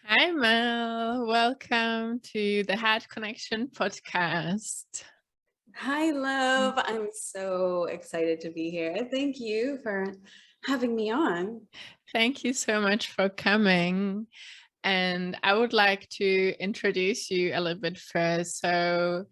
Hi, Mel. Welcome to the Heart Connection podcast. Hi, love. I'm so excited to be here. Thank you for having me on. Thank you so much for coming. And I would like to introduce you a little bit first. So,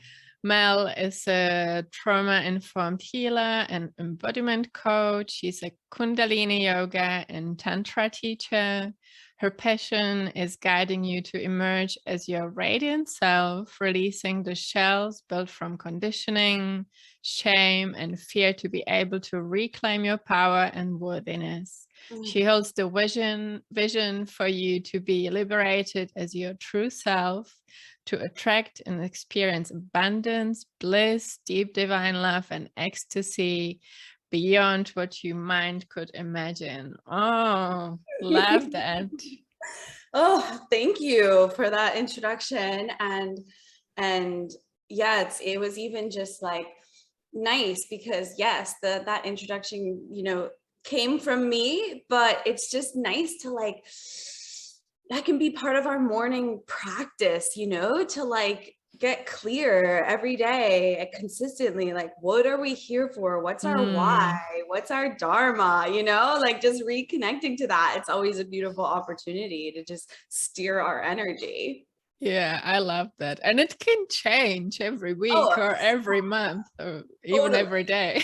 Mel is a trauma-informed healer and embodiment coach. She's a kundalini yoga and tantra teacher. Her passion is guiding you to emerge as your radiant self, releasing the shells built from conditioning, shame, and fear to be able to reclaim your power and worthiness. She holds the vision for you to be liberated as your true self, to attract and experience abundance, bliss, deep divine love, and ecstasy beyond what your mind could imagine. Oh, love that. Oh, thank you for that introduction. And yeah, it was even just like nice because yes, that introduction, came from me, but it's just nice to like that can be part of our morning practice, to like get clear every day consistently, like what are we here for, what's our why, what's our dharma, like just reconnecting to that. It's always a beautiful opportunity to just steer our energy. Yeah, I love that. And it can change every week or every month or even every day.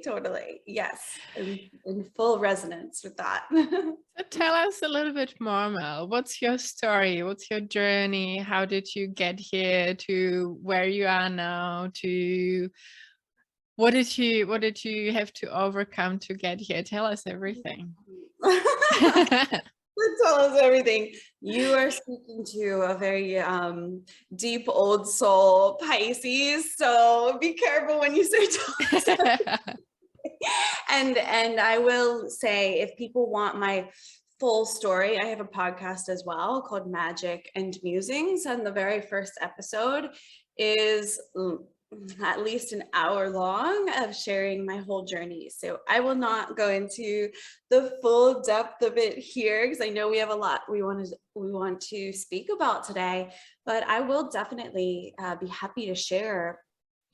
Totally. Yes. In full resonance with that. So tell us a little bit more, Mel. What's your story? What's your journey? How did you get here to where you are now? To what did you have to overcome to get here? Tell us everything. Tell us everything. You are speaking to a very deep old soul Pisces, so be careful when you say and I will say, if people want my full story, I have a podcast as well called Magic and Musings, and the very first episode is at least an hour long of sharing my whole journey. So I will not go into the full depth of it here because I know we have a lot we want to speak about today, but I will definitely be happy to share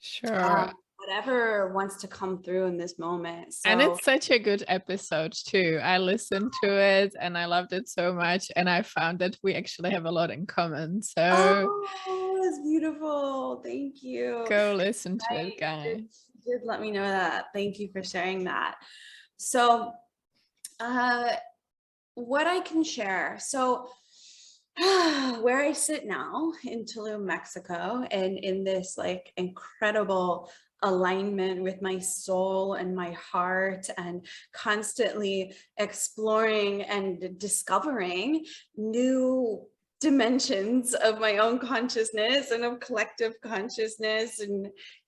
Sure. whatever wants to come through in this moment. And it's such a good episode too. I listened to it and I loved it so much. And I found that we actually have a lot in common. So that's beautiful. Thank you. go listen to it, guys. You did let me know that. Thank you for sharing that. So what I can share. So where I sit now in Tulum, Mexico, and in this like incredible alignment with my soul and my heart, and constantly exploring and discovering new dimensions of my own consciousness and of collective consciousness,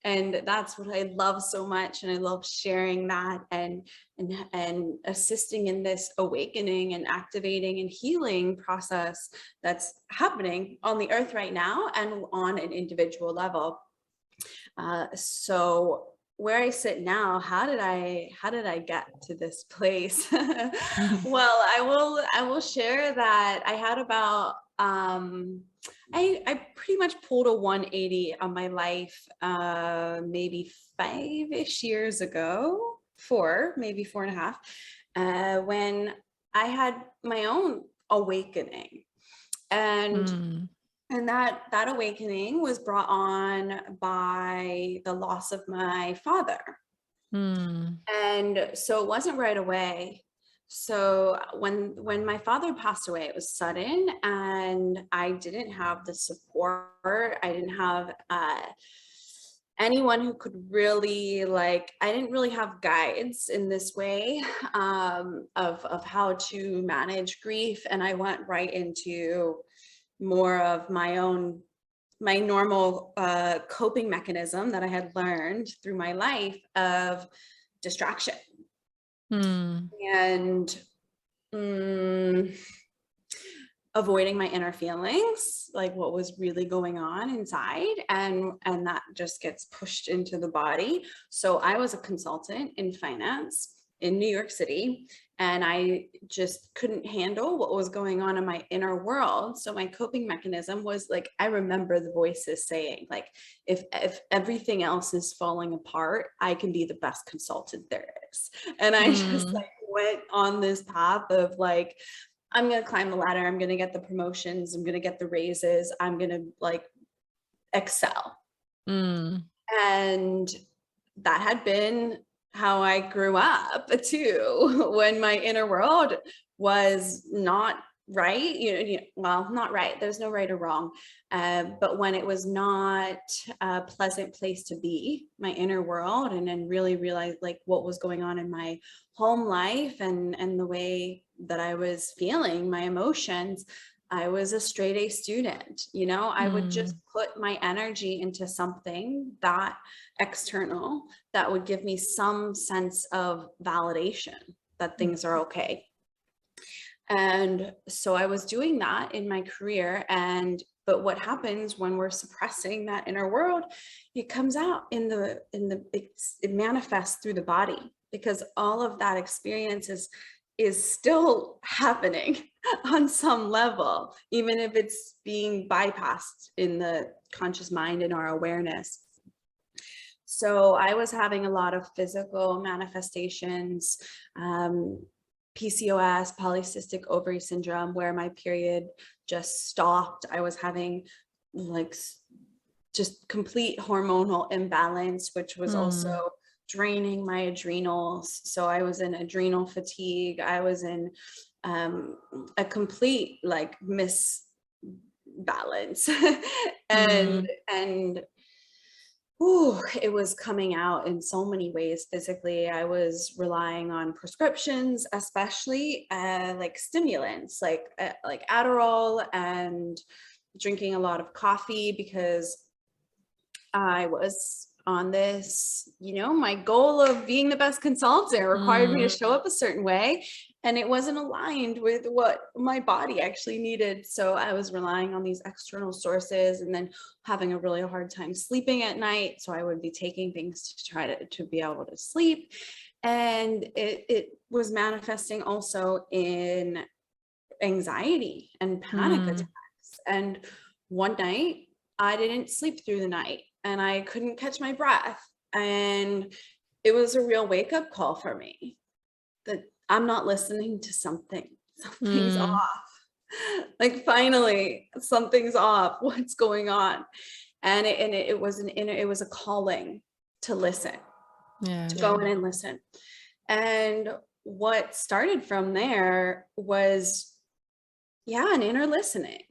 and that's what I love so much, and I love sharing that and assisting in this awakening and activating and healing process that's happening on the earth right now and on an individual level. So where I sit now, how did I get to this place? Well, I will share that I had about I pretty much pulled a 180 on my life maybe 5-ish years ago, maybe 4.5, when I had my own awakening. And that awakening was brought on by the loss of my father. And so it wasn't right away. So when my father passed away, it was sudden, and I didn't have the support. I didn't have anyone who could really I didn't really have guides in this way of how to manage grief. And I went right into more of my normal coping mechanism that I had learned through my life of distraction. And avoiding my inner feelings, like what was really going on inside, and that just gets pushed into the body. So I was a consultant in finance, in New York City, and I just couldn't handle what was going on in my inner world. So my coping mechanism was like, I remember the voices saying, like, if everything else is falling apart, I can be the best consultant there is. And I just like went on this path of like, I'm going to climb the ladder. I'm going to get the promotions. I'm going to get the raises. I'm going to like excel. And that had been how I grew up too, when my inner world was not right, well, not right. There's no right or wrong. But when it was not a pleasant place to be, my inner world, and then really realized like what was going on in my home life and the way that I was feeling, my emotions, I was a straight A student, I would just put my energy into something that external that would give me some sense of validation that things are okay. And so I was doing that in my career. But what happens when we're suppressing that inner world, it comes out it manifests through the body, because all of that experience is still happening on some level, even if it's being bypassed in the conscious mind and our awareness. So I was having a lot of physical manifestations, PCOS, polycystic ovary syndrome, where my period just stopped. I was having like just complete hormonal imbalance, which was also draining my adrenals. So I was in adrenal fatigue. I was in a complete like misbalance. and it was coming out in so many ways physically. I was relying on prescriptions, especially like stimulants, like Adderall, and drinking a lot of coffee, because I was on this, my goal of being the best consultant required me to show up a certain way, and it wasn't aligned with what my body actually needed. So I was relying on these external sources, and then having a really hard time sleeping at night. So I would be taking things to try to be able to sleep. And it was manifesting also in anxiety and panic attacks. And one night I didn't sleep through the night, and I couldn't catch my breath. And it was a real wake-up call for me that I'm not listening to something. Something's off. Like, finally, something's off. What's going on? And it was it was a calling to listen, to go in and listen. And what started from there was, an inner listening.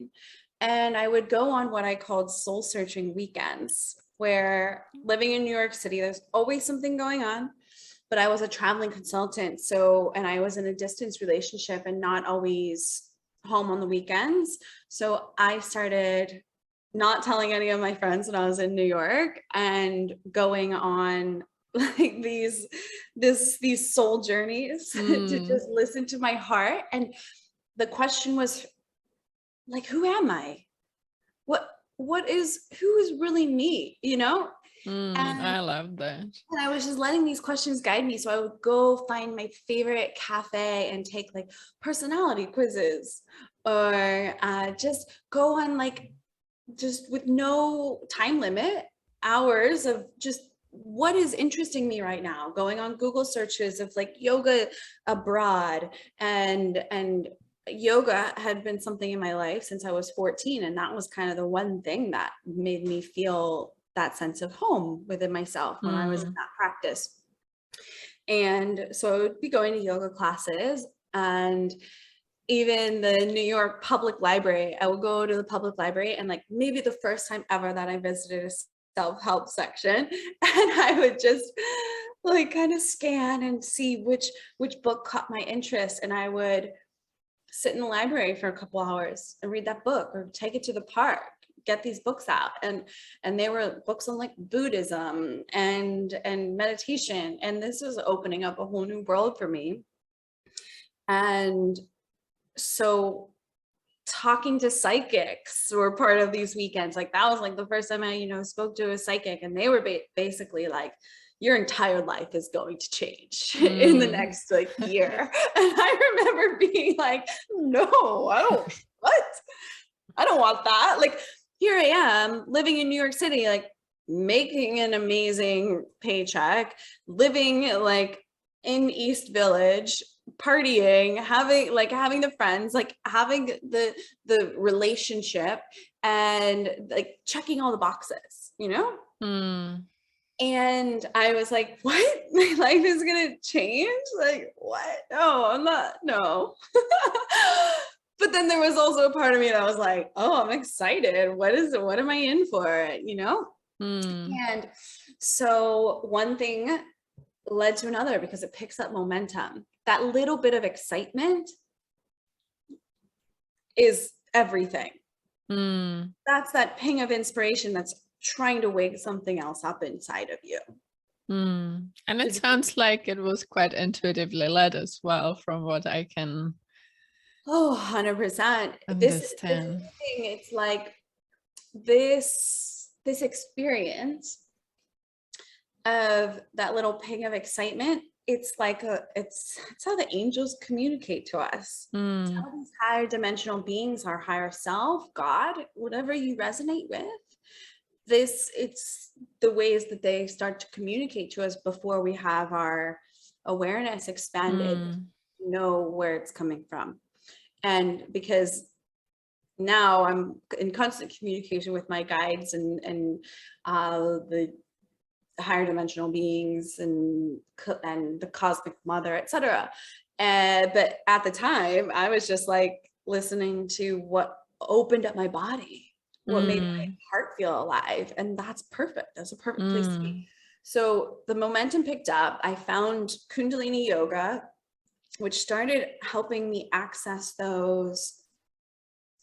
And I would go on what I called soul searching weekends, where living in New York City, there's always something going on, but I was a traveling consultant. And I was in a distance relationship and not always home on the weekends. So I started not telling any of my friends when I was in New York, and going on like these soul journeys to just listen to my heart. And the question was like, who am I? Who is really me, And I love that. And I was just letting these questions guide me. So I would go find my favorite cafe and take like personality quizzes, or just go on like, just with no time limit, hours of just what is interesting me right now, going on Google searches of like yoga abroad. And yoga had been something in my life since I was 14. And that was kind of the one thing that made me feel that sense of home within myself when I was in that practice. And so I would be going to yoga classes, and even the New York Public Library, I would go to the public library, and like maybe the first time ever that I visited a self-help section, and I would just like kind of scan and see which book caught my interest, and I would sit in the library for a couple hours and read that book, or take it to the park, get these books out. And they were books on like Buddhism and meditation. And this was opening up a whole new world for me. And so talking to psychics were part of these weekends. Like that was like the first time I, spoke to a psychic, and they were basically like, your entire life is going to change in the next like year. And I remember being like, no, I don't want that. Like, here I am living in New York City, like making an amazing paycheck, living like in East Village, partying, having the friends, like having the relationship, and like checking all the boxes, you know? And I was like, what? My life is gonna change? Like, what? No, I'm not, no. But then there was also a part of me that was like, oh, I'm excited. What am I in for? You know? And so one thing led to another, because it picks up momentum. That little bit of excitement is everything. That's that ping of inspiration that's trying to wake something else up inside of you. And it sounds like it was quite intuitively led as well, from what I can 100%. This thing, it's like this experience of that little ping of excitement. It's like it's how the angels communicate to us. It's how these higher dimensional beings, our higher self, God, whatever you resonate with, it's the ways that they start to communicate to us before we have our awareness expanded, know where it's coming from. And because now I'm in constant communication with my guides and the higher dimensional beings and the cosmic mother, etc. But at the time, I was just like listening to what opened up my body, what made my heart feel alive. And that's perfect. That's a perfect place to be. So the momentum picked up. I found Kundalini yoga, which started helping me access those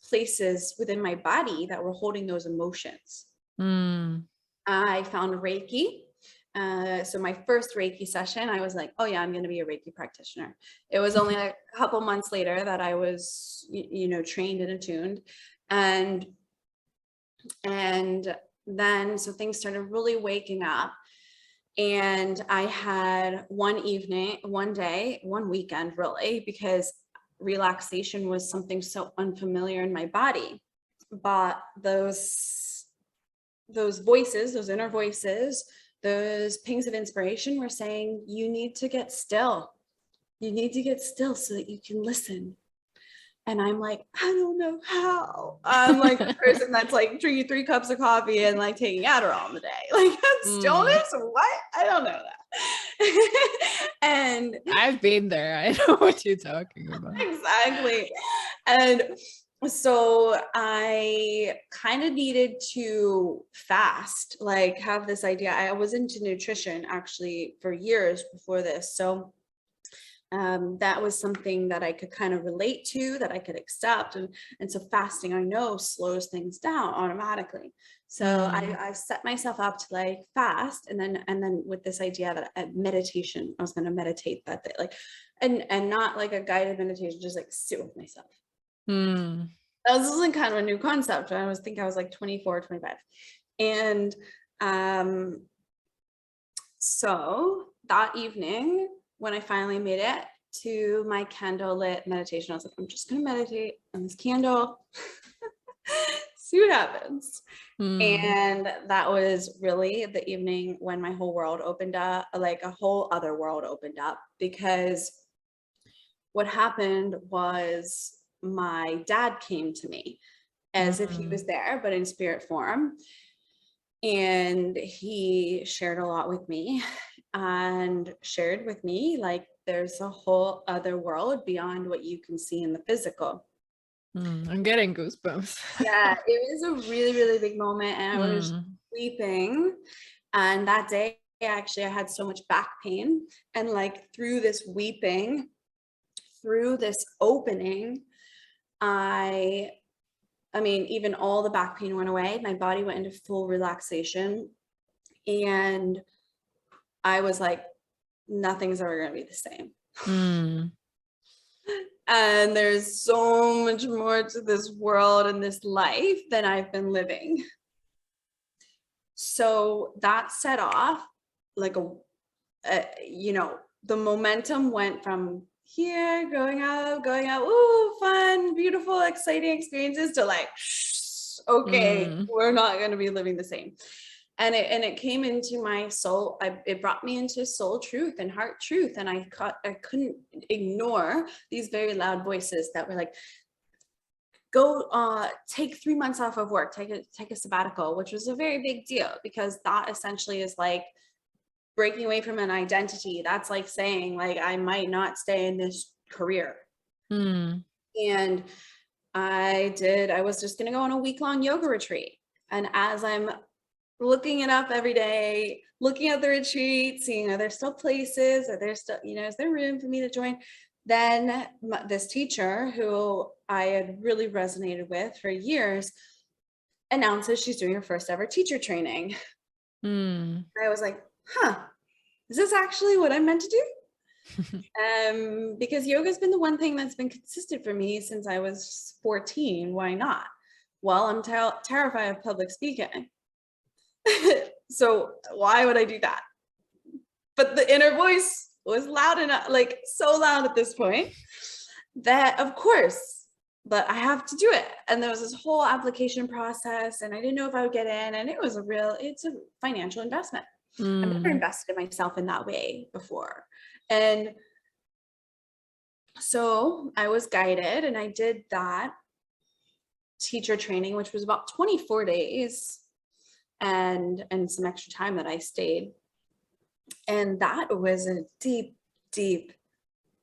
places within my body that were holding those emotions. I found Reiki. So my first Reiki session, I was like, oh yeah, I'm going to be a Reiki practitioner. It was only a couple months later that I was, trained and attuned. And then, so things started really waking up. And I had one weekend really, because relaxation was something so unfamiliar in my body. But those voices, those inner voices, those pings of inspiration were saying, you need to get still. You need to get still so that you can listen. And I'm like, I don't know how. I'm like the person that's like drinking 3 cups of coffee and like taking Adderall in the day. Like, stillness? What? I don't know that. And I've been there. I know what you're talking about. Exactly. And so I kind of needed to fast, like have this idea. I was into nutrition actually for years before this. So that was something that I could kind of relate to, that I could accept. And so fasting, I know, slows things down automatically. So I set myself up to like fast, and then with this idea that at meditation, I was going to meditate that day, like, and not like a guided meditation, just like sit with myself. That was like kind of a new concept. I was like 24, 25. And so that evening, when I finally made it to my candlelit meditation, I was like, I'm just going to meditate on this candle, see what happens. And that was really the evening when my whole world opened up, like a whole other world opened up, because what happened was my dad came to me as if he was there, but in spirit form. And he shared a lot with me, and shared with me like there's a whole other world beyond what you can see in the physical. I'm getting goosebumps. Yeah, it was a really, really big moment, and I was weeping. And that day, actually, I had so much back pain, and like through this weeping, through this opening, I mean, even all the back pain went away. My body went into full relaxation, and I was like, nothing's ever going to be the same. And there's so much more to this world and this life than I've been living. So that set off like you know, the momentum went from here, going out, ooh, fun, beautiful, exciting experiences, to like, okay, we're not going to be living the same. And it came into my soul. It brought me into soul truth and heart truth. And I couldn't ignore these very loud voices that were like, go take 3 months off of work, take a sabbatical, which was a very big deal, because that essentially is like breaking away from an identity. That's like saying, like, I might not stay in this career. And I was just going to go on a week-long yoga retreat. And as I'm looking it up every day, looking at the retreat, seeing, are there still places? Are there still, you know, is there room for me to join? Then this teacher, who I had really resonated with for years, announces she's doing her first ever teacher training. I was like, huh, is this actually what I'm meant to do? Because yoga has been the one thing that's been consistent for me since I was 14. Why not? Well, I'm terrified of public speaking. So why would I do that? But the inner voice was loud enough, like so loud at this point, that of course, but I have to do it. And there was this whole application process, and I didn't know if I would get in, and it's a financial investment. I've never invested in myself in that way before. And so I was guided, and I did that teacher training, which was about 24 days and some extra time that I stayed. And that was a deep, deep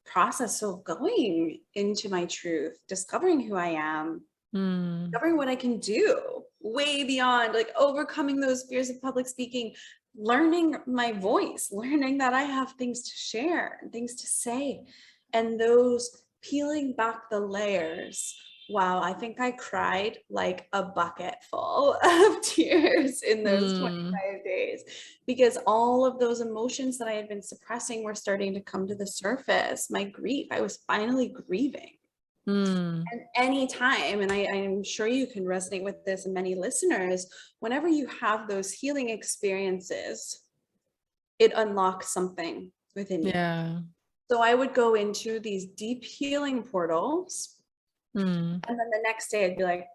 process of going into my truth, discovering who I am, discovering what I can do way beyond, like, overcoming those fears of public speaking, learning my voice, learning that I have things to share and things to say, and those peeling back the layers. Wow, I think I cried like a bucket full of tears in those 25 days, because all of those emotions that I had been suppressing were starting to come to the surface. My grief, I was finally grieving. And anytime, and I'm sure you can resonate with this, and many listeners, whenever you have those healing experiences, it unlocks something within you. So I would go into these deep healing portals. And then the next day I'd be like,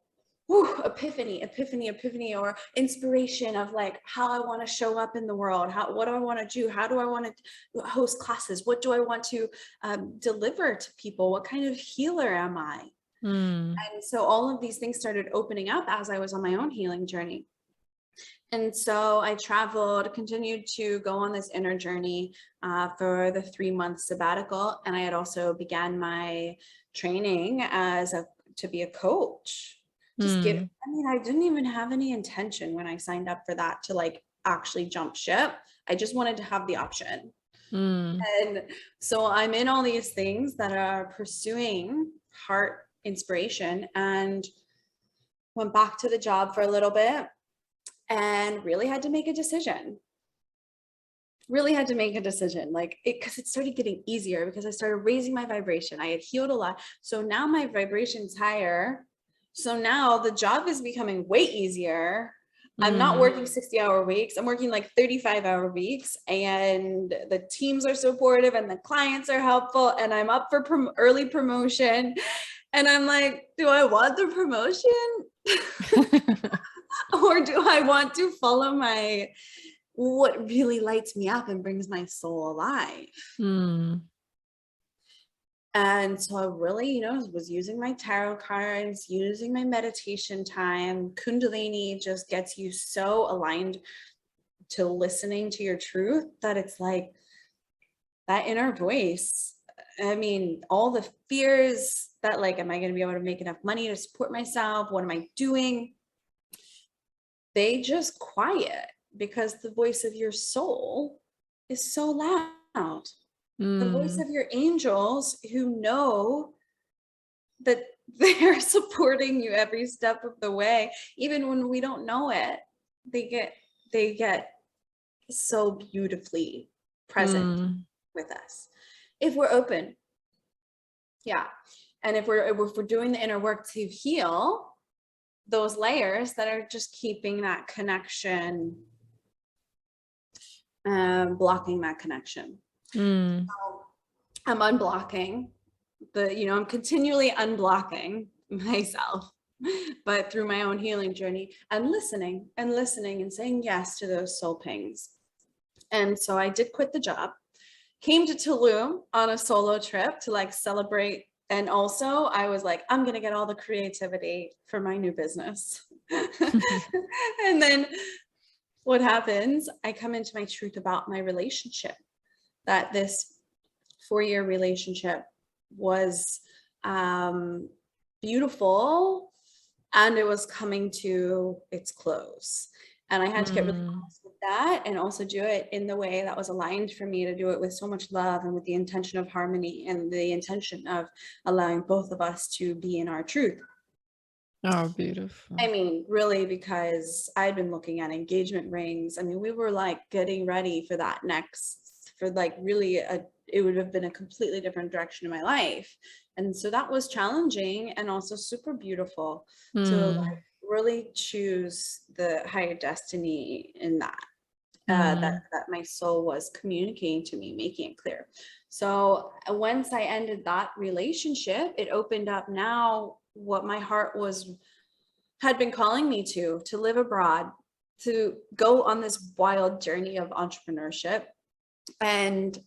whew, epiphany, or inspiration of like how I want to show up in the world. What do I want to do? How do I want to host classes? What do I want to deliver to people? What kind of healer am I? And so all of these things started opening up as I was on my own healing journey. And so I traveled, continued to go on this inner journey for the 3-month sabbatical. And I had also began my training to be a coach. I didn't even have any intention when I signed up for that to like actually jump ship. I just wanted to have the option. And so I'm in all these things that are pursuing heart inspiration, and went back to the job for a little bit and really had to make a decision. Like, because it started getting easier, because I started raising my vibration. I had healed a lot. So now my vibration's higher. So now the job is becoming way easier. I'm not working 60-hour weeks. I'm working like 35-hour weeks, and the teams are supportive and the clients are helpful, and I'm up for early promotion. And I'm like, do I want the promotion? Or do I want to follow what really lights me up and brings my soul alive? And so I really, was using my tarot cards, using my meditation time. Kundalini just gets you so aligned to listening to your truth that it's like that inner voice. I mean, all the fears that like, am I going to be able to make enough money to support myself? What am I doing? They just quiet, because the voice of your soul is so loud. The voice of your angels, who know that they're supporting you every step of the way, even when we don't know it, they get so beautifully present with us if we're open. Yeah. And if we're doing the inner work to heal those layers that are just keeping that connection blocking that connection. Mm. So I'm unblocking I'm continually unblocking myself, but through my own healing journey, and listening and saying yes to those soul pings. And so I did quit the job, came to Tulum on a solo trip to like celebrate. And also I was like, I'm going to get all the creativity for my new business. And then what happens? I come into my truth about my relationship, that this 4-year relationship was beautiful, and it was coming to its close. And I had to get really honest with that, and also do it in the way that was aligned for me, to do it with so much love and with the intention of harmony and the intention of allowing both of us to be in our truth. Oh, beautiful. I mean, really, because I'd been looking at engagement rings. I mean, we were like getting ready for that next, for like really it would have been a completely different direction in my life. And so that was challenging and also super beautiful to like really choose the higher destiny in that. That my soul was communicating to me, making it clear. So once I ended that relationship, it opened up now what my heart had been calling me to live abroad, to go on this wild journey of entrepreneurship. And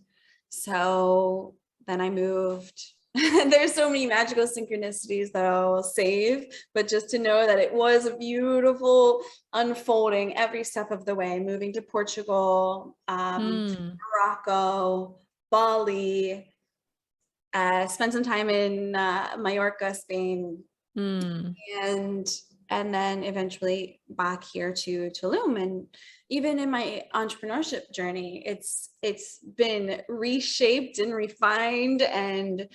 so then I moved. There's so many magical synchronicities that I will save, but just to know that it was a beautiful unfolding every step of the way, moving to Portugal, Morocco, Bali, spent some time in Mallorca, Spain, and then eventually back here to Tulum. And even in my entrepreneurship journey, it's been reshaped and refined, and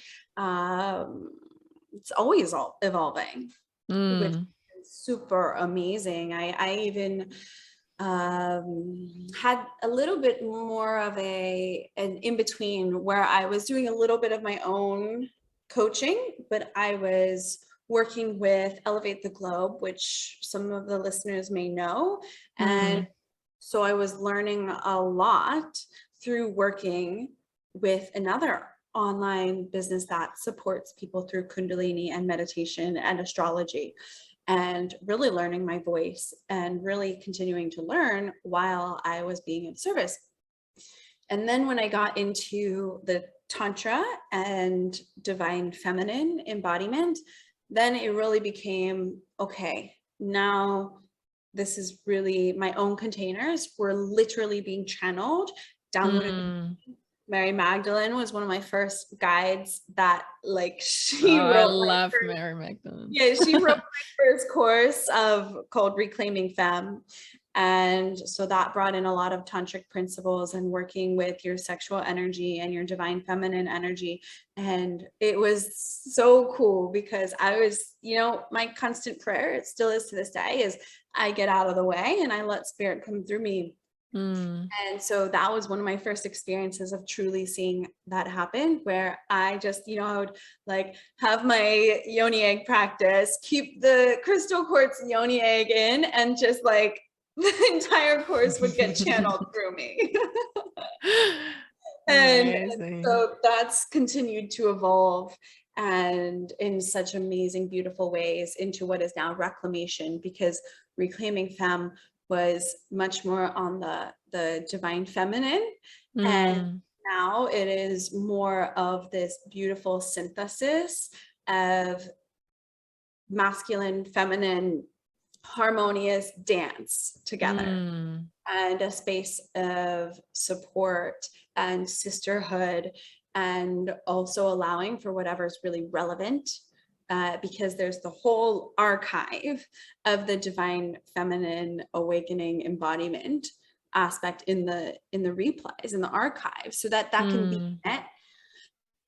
it's always evolving, which is super amazing. I even had a little bit more of an in-between, where I was doing a little bit of my own coaching, but I was working with Elevate the Globe, which some of the listeners may know. And so I was learning a lot through working with another online business that supports people through kundalini and meditation and astrology, and really learning my voice and really continuing to learn while I was being of service. And then when I got into the tantra and divine feminine embodiment, then it really became, okay, now this is really my own containers were literally being channeled, downloaded. Mary Magdalene was one of my first guides that like she wrote. I love Mary Magdalene. Yeah, she wrote my first course called Reclaiming Femme. And so that brought in a lot of tantric principles and working with your sexual energy and your divine feminine energy. And it was so cool because I was, my constant prayer, it still is to this day, is I get out of the way and I let spirit come through me. And so that was one of my first experiences of truly seeing that happen, where I just, I would like have my yoni egg practice, keep the crystal quartz yoni egg in, and just like the entire course would get channeled through me. And so that's continued to evolve, and in such amazing, beautiful ways, into what is now reclamation, because Reclaiming Femme was much more on the divine feminine. And now it is more of this beautiful synthesis of masculine, feminine, harmonious dance together, and a space of support and sisterhood, and also allowing for whatever's really relevant. Because there's the whole archive of the divine feminine awakening embodiment aspect in the replays, in the archive, so that can be met,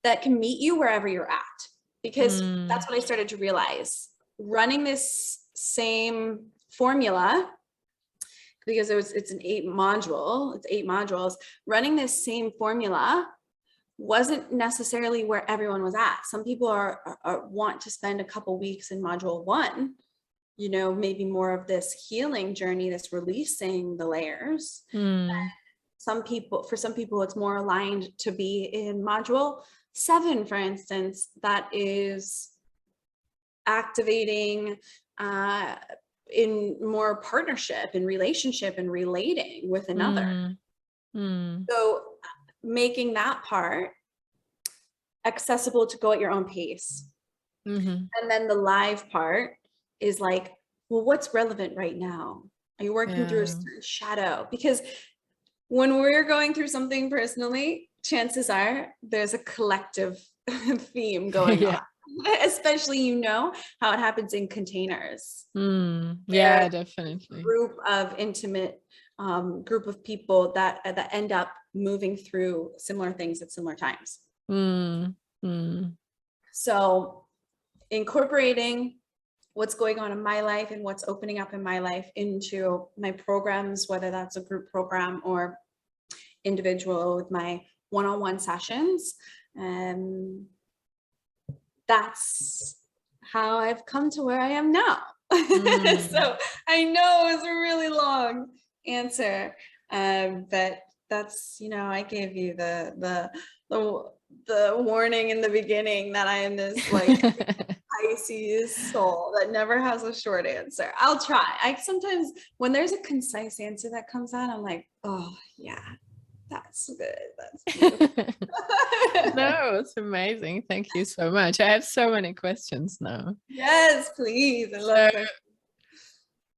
that can meet you wherever you're at. Because that's what I started to realize, running this same formula, because it's 8 modules, running this same formula wasn't necessarily where everyone was at. Some people are want to spend a couple weeks in module 1, maybe more of this healing journey, this releasing the layers. For some people, it's more aligned to be in module 7, for instance, that is activating in more partnership and relationship and relating with another. So making that part accessible to go at your own pace. And then the live part is like, well, what's relevant right now? Are you working through a certain shadow? Because when we're going through something personally, chances are there's a collective theme going on. Especially, you know, how it happens in containers. Yeah, definitely. Group of intimate group of people that end up moving through similar things at similar times. So incorporating what's going on in my life and what's opening up in my life into my programs, whether that's a group program or individual with my one-on-one sessions. That's how I've come to where I am now. So I know it was a really long answer, but that's, you know, I gave you the warning in the beginning that I am this like Pisces soul that never has a short answer. I'll try. I sometimes, when there's a concise answer that comes out, I'm like, oh yeah, that's good. That's beautiful. No, it's amazing. Thank you so much. I have so many questions now. Yes, please. I love it.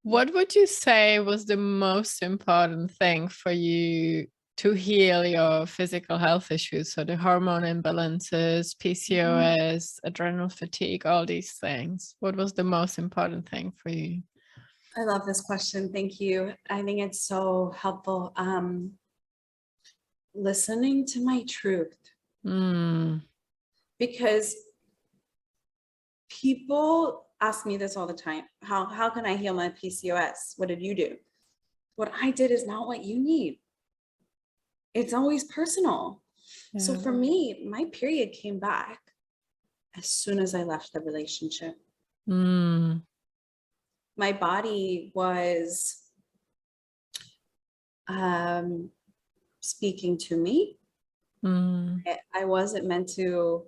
What would you say was the most important thing for you to heal your physical health issues? So the hormone imbalances, PCOS, adrenal fatigue, all these things. What was the most important thing for you? I love this question. Thank you. I think it's so helpful. Listening to my truth. Because people ask me this all the time. How can I heal my PCOS? What did you do? What I did is not what you need. It's always personal. Yeah. So for me, my period came back as soon as I left the relationship. My body was speaking to me. I wasn't meant to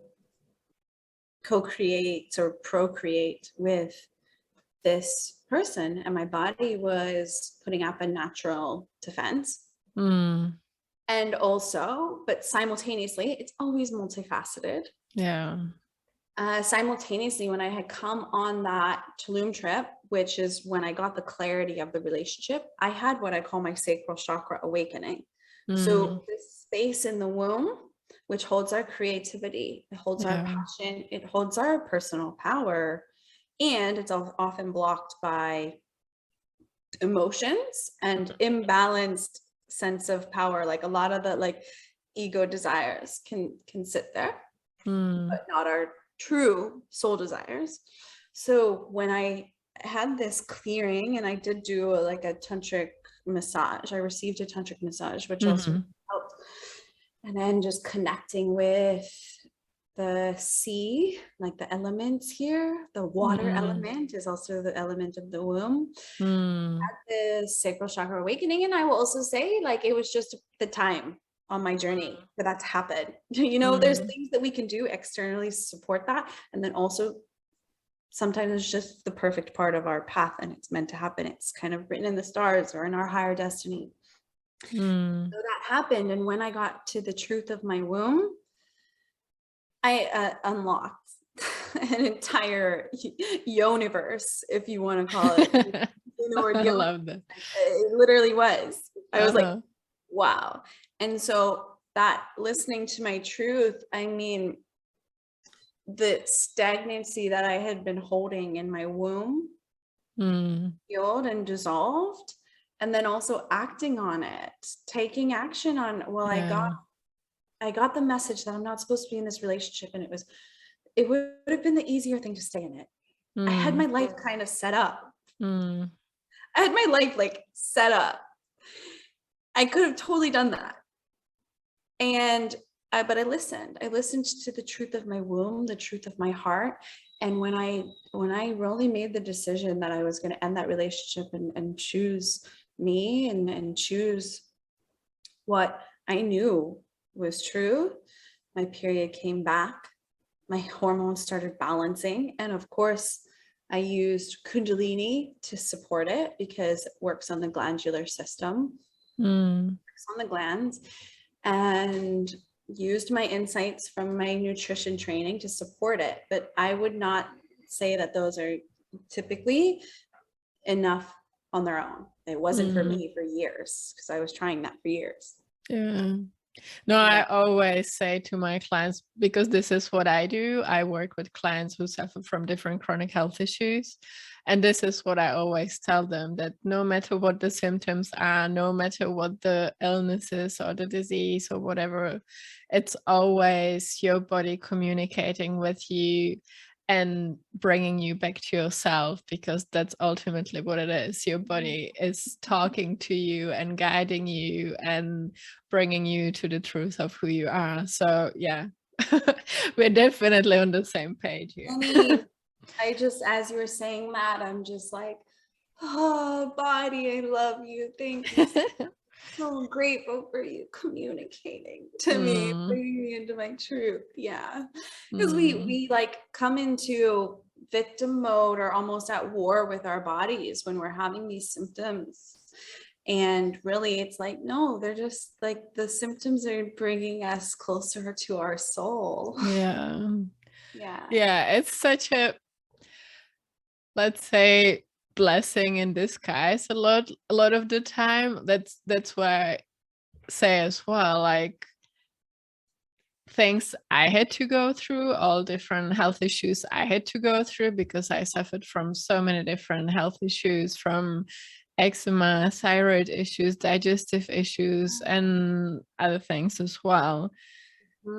co-create or procreate with this person, and my body was putting up a natural defense. And also, but simultaneously, it's always multifaceted. Yeah. Simultaneously, when I had come on that Tulum trip, which is when I got the clarity of the relationship, I had what I call my sacral chakra awakening. So this space in the womb, which holds our creativity, it holds our passion, it holds our personal power, and it's often blocked by emotions and imbalanced sense of power. Like a lot of the like ego desires can sit there, but not our true soul desires. So when I had this clearing, and I did do a tantric massage, I received a tantric massage, which also helped. And then just connecting with the sea, like the elements here, the water element is also the element of the womb. At the sacral chakra awakening. And I will also say, like, it was just the time on my journey for that to happen. You know, there's things that we can do externally to support that. And then also sometimes it's just the perfect part of our path and it's meant to happen. It's kind of written in the stars or in our higher destiny. So that happened. And when I got to the truth of my womb, I unlocked an entire universe, if you want to call it. I love that. It literally was. I was like, wow. And so that listening to my truth, I mean, the stagnancy that I had been holding in my womb healed and dissolved. And then also acting on it, taking action on, well, I got the message that I'm not supposed to be in this relationship. And it would have been the easier thing to stay in it. I had my life kind of set up. I had my life like set up. I could have totally done that. And but I listened to the truth of my womb, the truth of my heart. And when I really made the decision that I was going to end that relationship and choose me and choose what I knew was true. My period came back, my hormones started balancing, and of course I used kundalini to support it because it works on the glandular system, works on the glands, and used my insights from my nutrition training to support it. But I would not say that those are typically enough on their own. It wasn't for me for years, because I was trying that for years. Yeah. No, I always say to my clients, because this is what I do, I work with clients who suffer from different chronic health issues. And this is what I always tell them, that no matter what the symptoms are, no matter what the illness is or the disease or whatever, it's always your body communicating with you and bringing you back to yourself, because that's ultimately what it is. Your body is talking to you and guiding you and bringing you to the truth of who you are. So yeah, we're definitely on the same page here. I just, as you were saying that, I'm just like, oh, body, I love you. Thank you. So grateful for you communicating to me, bringing me into my truth. Yeah. Because we like come into victim mode or almost at war with our bodies when we're having these symptoms. And really it's like, no, they're just like, the symptoms are bringing us closer to our soul. Yeah. Yeah. Yeah. It's such a, let's say, blessing in disguise a lot of the time. That's why I say as well, like, things I had to go through, all different health issues I had to go through, because I suffered from so many different health issues, from eczema, thyroid issues, digestive issues, and other things as well.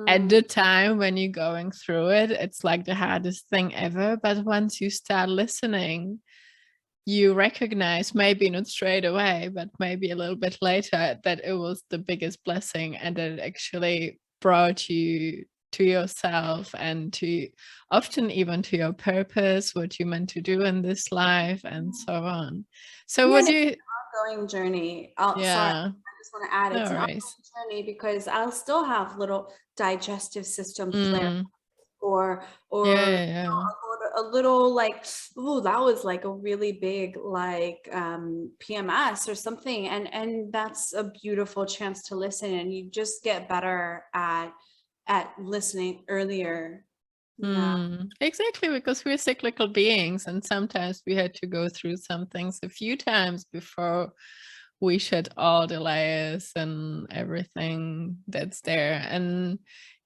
At the time when you're going through it, it's like the hardest thing ever. But once you start listening, you recognize, maybe not straight away, but maybe a little bit later, that it was the biggest blessing, and that it actually brought you to yourself and to often even to your purpose, what you meant to do in this life, and so on. So would you ongoing journey? Sorry, yeah, I just want to add, it's no an worries. ongoing journey, because I'll still have little digestive system flare or Yeah. a little like, oh, that was like a really big like PMS or something, and that's a beautiful chance to listen, and you just get better at listening earlier. Exactly, because we're cyclical beings, and sometimes we had to go through some things a few times before we shed all the layers and everything that's there. And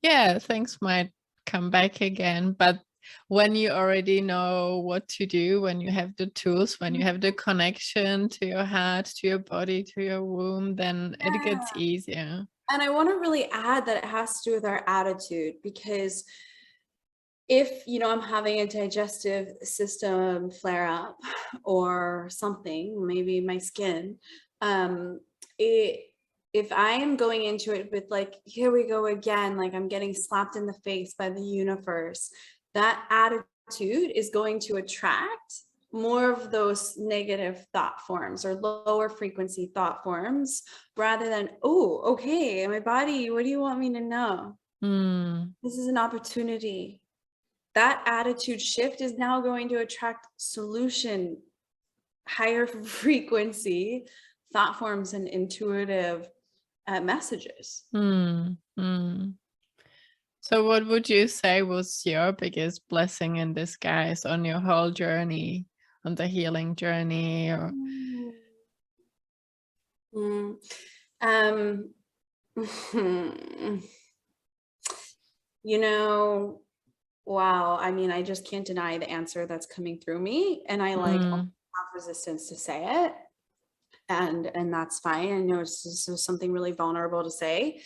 yeah, things might come back again, but when you already know what to do, when you have the tools, when you have the connection to your heart, to your body, to your womb, then it gets easier. And I want to really add that it has to do with our attitude, because if, you know, I'm having a digestive system flare up or something, maybe my skin, if I am going into it with like, here we go again, like I'm getting slapped in the face by the universe, that attitude is going to attract more of those negative thought forms or lower frequency thought forms, rather than, oh, okay, my body, what do you want me to know? This is an opportunity. That attitude shift is now going to attract solution, higher frequency thought forms and intuitive messages. So what would you say was your biggest blessing in disguise on your whole journey, on the healing journey? Or you know, wow, I mean, I just can't deny the answer that's coming through me, and I like have resistance to say it, and that's fine. I know it's something really vulnerable to say,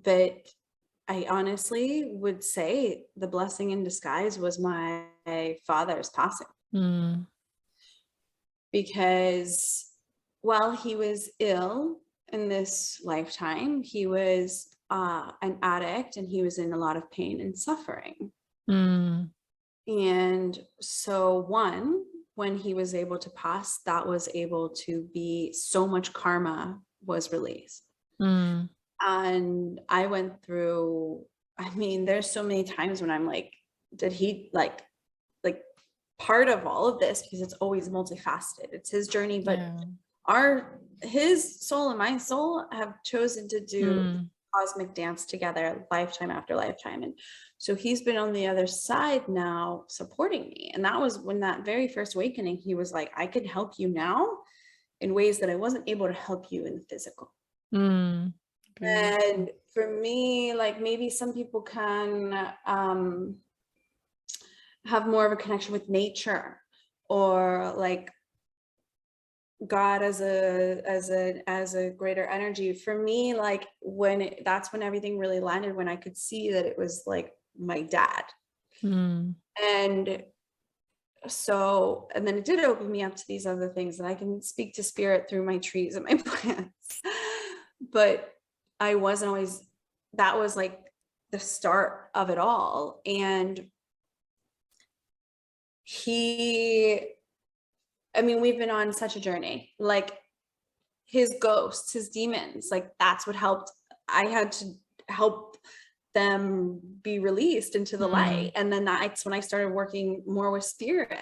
but I honestly would say the blessing in disguise was my father's passing. Because while he was ill in this lifetime, he was an addict, and he was in a lot of pain and suffering. And so when he was able to pass, that was able to be so much karma was released. Mm. And I went through, I mean, there's so many times when I'm like, did he like part of all of this, because it's always multifaceted, it's his journey, but his soul and my soul have chosen to do cosmic dance together lifetime after lifetime. And so he's been on the other side now supporting me. And that was when that very first awakening, he was like, I can help you now in ways that I wasn't able to help you in the physical. And for me, like maybe some people can have more of a connection with nature, or like God as a greater energy. For me, like that's when everything really landed, when I could see that it was like my dad. And so, and then it did open me up to these other things, and I can speak to spirit through my trees and my plants. But I wasn't always, that was like the start of it all. And I mean, we've been on such a journey, like his ghosts, his demons, like that's what helped. I had to help them be released into the light. And then that's when I started working more with spirit,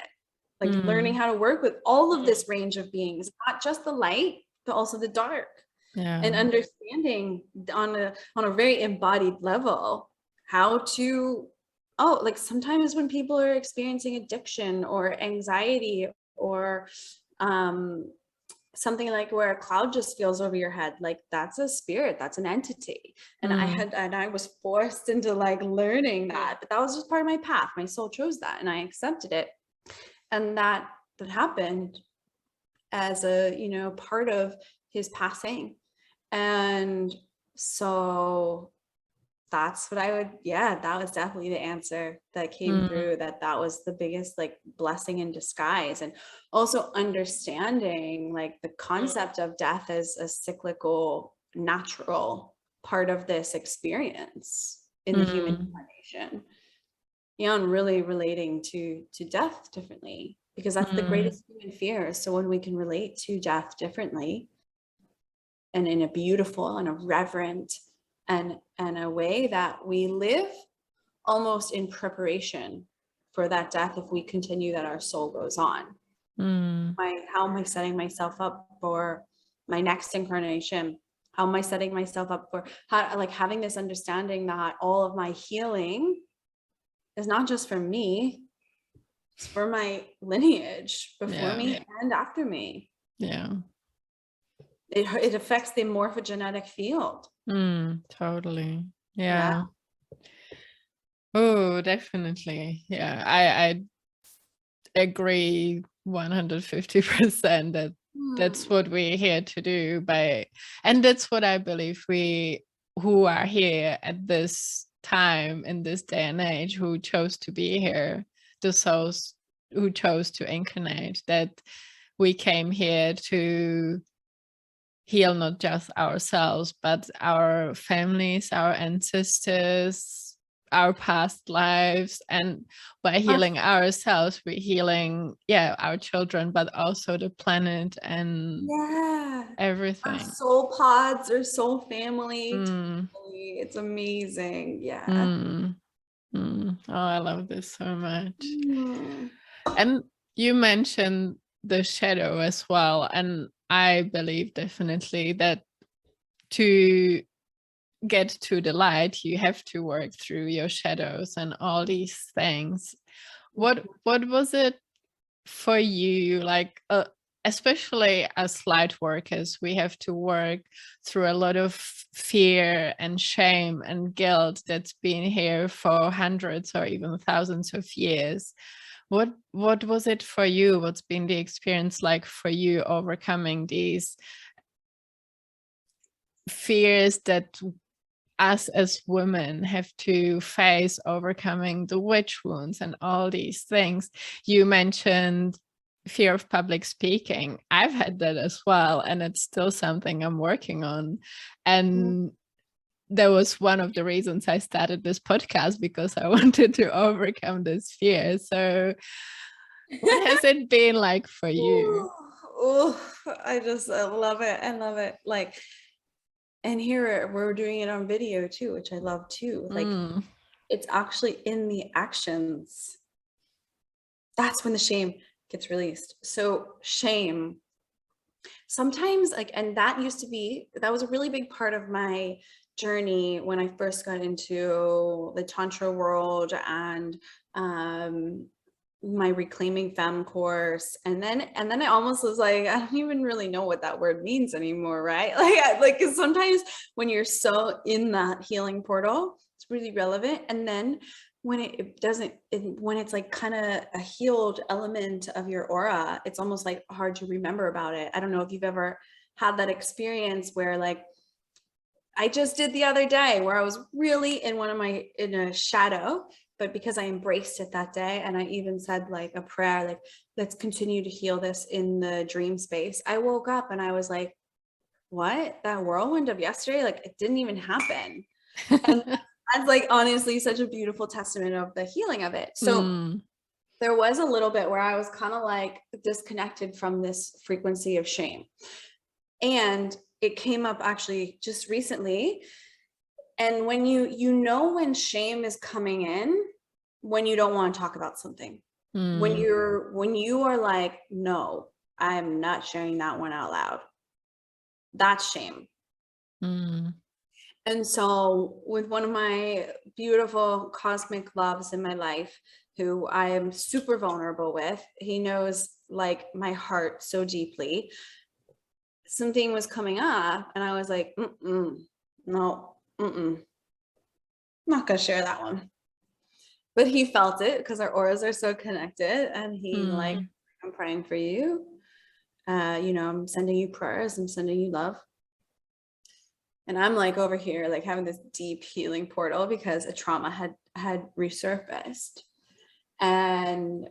like learning how to work with all of this range of beings, not just the light, but also the dark. And understanding on a very embodied level how to, like sometimes when people are experiencing addiction or anxiety, or something like where a cloud just feels over your head, like that's a spirit, that's an entity. And I was forced into like learning that, but that was just part of my path. My soul chose that and I accepted it. And that happened as a, you know, part of his passing. And so that's what I would, that was definitely the answer that came through, that was the biggest like blessing in disguise. And also understanding like the concept of death as a cyclical, natural part of this experience in the human incarnation. You know, and really relating to death differently, because that's the greatest human fear. So when we can relate to death differently and in a beautiful and a reverent and a way that we live almost in preparation for that death, if we continue that our soul goes on. How am I setting myself up for my next incarnation? How am I setting myself up for like having this understanding that all of my healing is not just for me, it's for my lineage before me and after me. It affects the morphogenetic field. Totally. Oh, definitely. I agree 150% that that's what we're here to do, and that's what I believe we who are here at this time in this day and age, who chose to be here, the souls who chose to incarnate, that we came here to heal not just ourselves, but our families, our ancestors, our past lives. And by healing ourselves, we're healing, our children, but also the planet and everything. Our soul pods or soul family. Totally. It's amazing. Oh, I love this so much. And you mentioned the shadow as well. And I believe definitely that to get to the light, you have to work through your shadows and all these things. What was it for you? Like, especially as light workers, we have to work through a lot of fear and shame and guilt that's been here for hundreds or even thousands of years. What was it for you? What's been the experience like for you overcoming these fears that us as women have to face, overcoming the witch wounds and all these things? You mentioned fear of public speaking. I've had that as well, and it's still something I'm working on. And that was one of the reasons I started this podcast, because I wanted to overcome this fear. So what has it been like for you? oh, I love it. I love it. Like, and here we're doing it on video too, which I love too. Like, it's actually in the actions. That's when the shame gets released. So shame, sometimes like, and that was a really big part of my journey when I first got into the tantra world and my Reclaiming Femme course. And then I almost was like, I don't even really know what that word means anymore, right? Like, 'cause sometimes when you're so in that healing portal, it's really relevant. And then when when it's like kind of a healed element of your aura, it's almost like hard to remember about it. I don't know if you've ever had that experience where, like, I just did the other day where I was really in a shadow, but because I embraced it that day, and I even said like a prayer, like, let's continue to heal this in the dream space. I woke up and I was like, what? That whirlwind of yesterday, like, it didn't even happen. And that's like honestly such a beautiful testament of the healing of it. So there was a little bit where I was kind of like disconnected from this frequency of shame. And it came up actually just recently. And when you know when shame is coming in, when you don't want to talk about something, when you are like, no, I'm not sharing that one out loud, that's shame. And so with one of my beautiful cosmic loves in my life, who I am super vulnerable with, he knows like my heart so deeply, something was coming up and I was like, no, I'm not gonna share that one. But he felt it because our auras are so connected, and he like, I'm praying for you. I'm sending you prayers, I'm sending you love. And I'm like over here, like having this deep healing portal because a trauma had resurfaced. And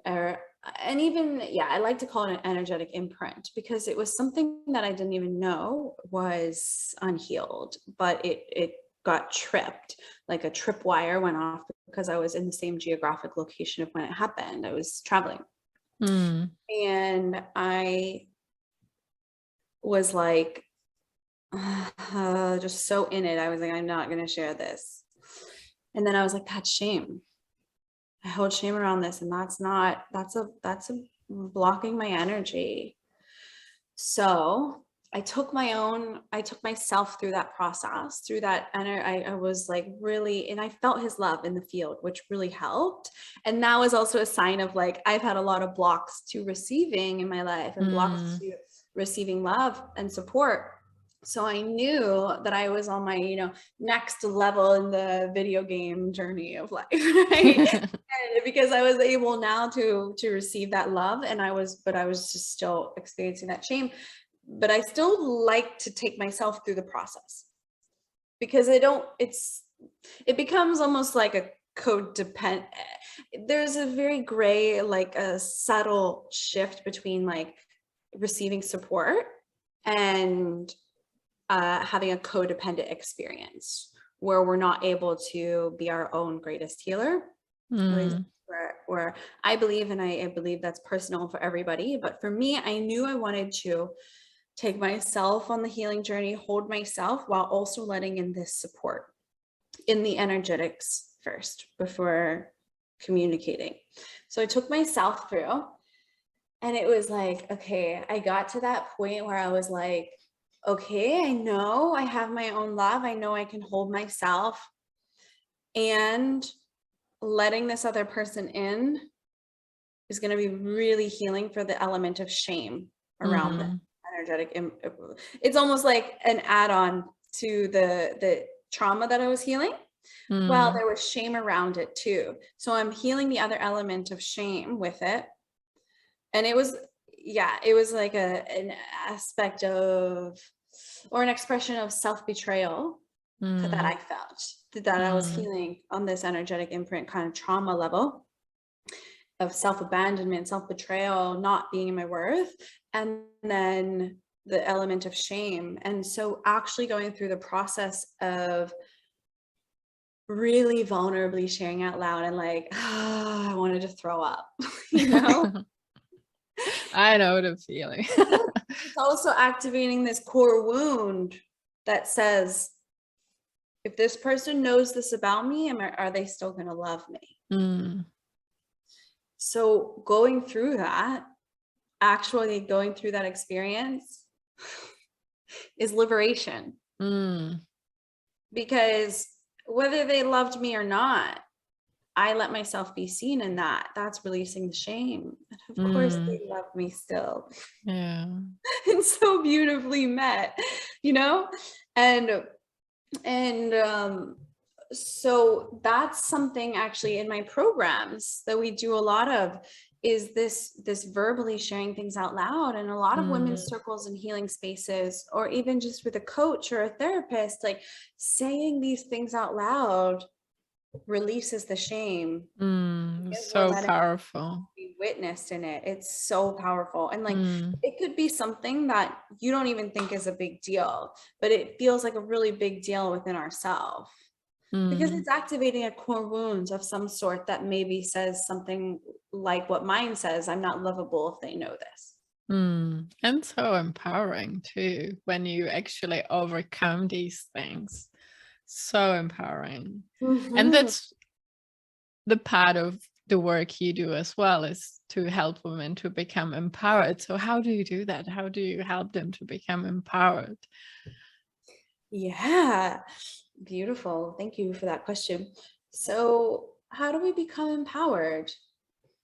even, I like to call it an energetic imprint because it was something that I didn't even know was unhealed, but it got tripped, like a tripwire went off because I was in the same geographic location of when it happened. I was traveling. And I was like, just so in it. I was like, I'm not going to share this. And then I was like, that's shame. I hold shame around this, and that's a blocking my energy. So I took myself through that process, through that. And I was like really, and I felt his love in the field, which really helped. And that was also a sign of like, I've had a lot of blocks to receiving in my life and blocks to receiving love and support. So I knew that I was on my, next level in the video game journey of life, right? And because I was able now to receive that love, and I was just still experiencing that shame. But I still like to take myself through the process because it becomes almost like a codependent. There's a very gray, like a subtle shift between like receiving support and having a codependent experience where we're not able to be our own greatest healer. Where I believe, and I believe that's personal for everybody, but for me, I knew I wanted to take myself on the healing journey, hold myself while also letting in this support in the energetics first before communicating. So I took myself through, and it was like, okay, I got to that point where I was like, okay, I know I have my own love. I know I can hold myself, and letting this other person in is going to be really healing for the element of shame around the energetic. It's almost like an add-on to the trauma that I was healing. Well, there was shame around it too. So I'm healing the other element of shame with it. And it was like an aspect of, or an expression of self-betrayal that I felt, that I was healing on this energetic imprint kind of trauma level of self-abandonment, self-betrayal, not being in my worth, and then the element of shame. And so actually going through the process of really vulnerably sharing out loud, and like, I wanted to throw up, I know the feeling. It's also activating this core wound that says, if this person knows this about me, are they still going to love me? So going through that, actually going through that experience is liberation. Because whether they loved me or not, I let myself be seen in that. That's releasing the shame. And of course they love me still. Yeah. And so beautifully met, you know? And so that's something actually in my programs that we do a lot of, is this verbally sharing things out loud. And a lot of women's circles and healing spaces, or even just with a coach or a therapist, like saying these things out loud releases the shame. So powerful. Be witnessed in it. It's so powerful. And like it could be something that you don't even think is a big deal, but it feels like a really big deal within ourselves. Because it's activating a core wound of some sort that maybe says something like what mine says, I'm not lovable if they know this. And so empowering too, when you actually overcome these things. So empowering. And that's the part of the work you do as well, is to help women to become empowered. So how do you do that? How do you help them to become empowered? Yeah, beautiful. Thank you for that question. So how do we become empowered?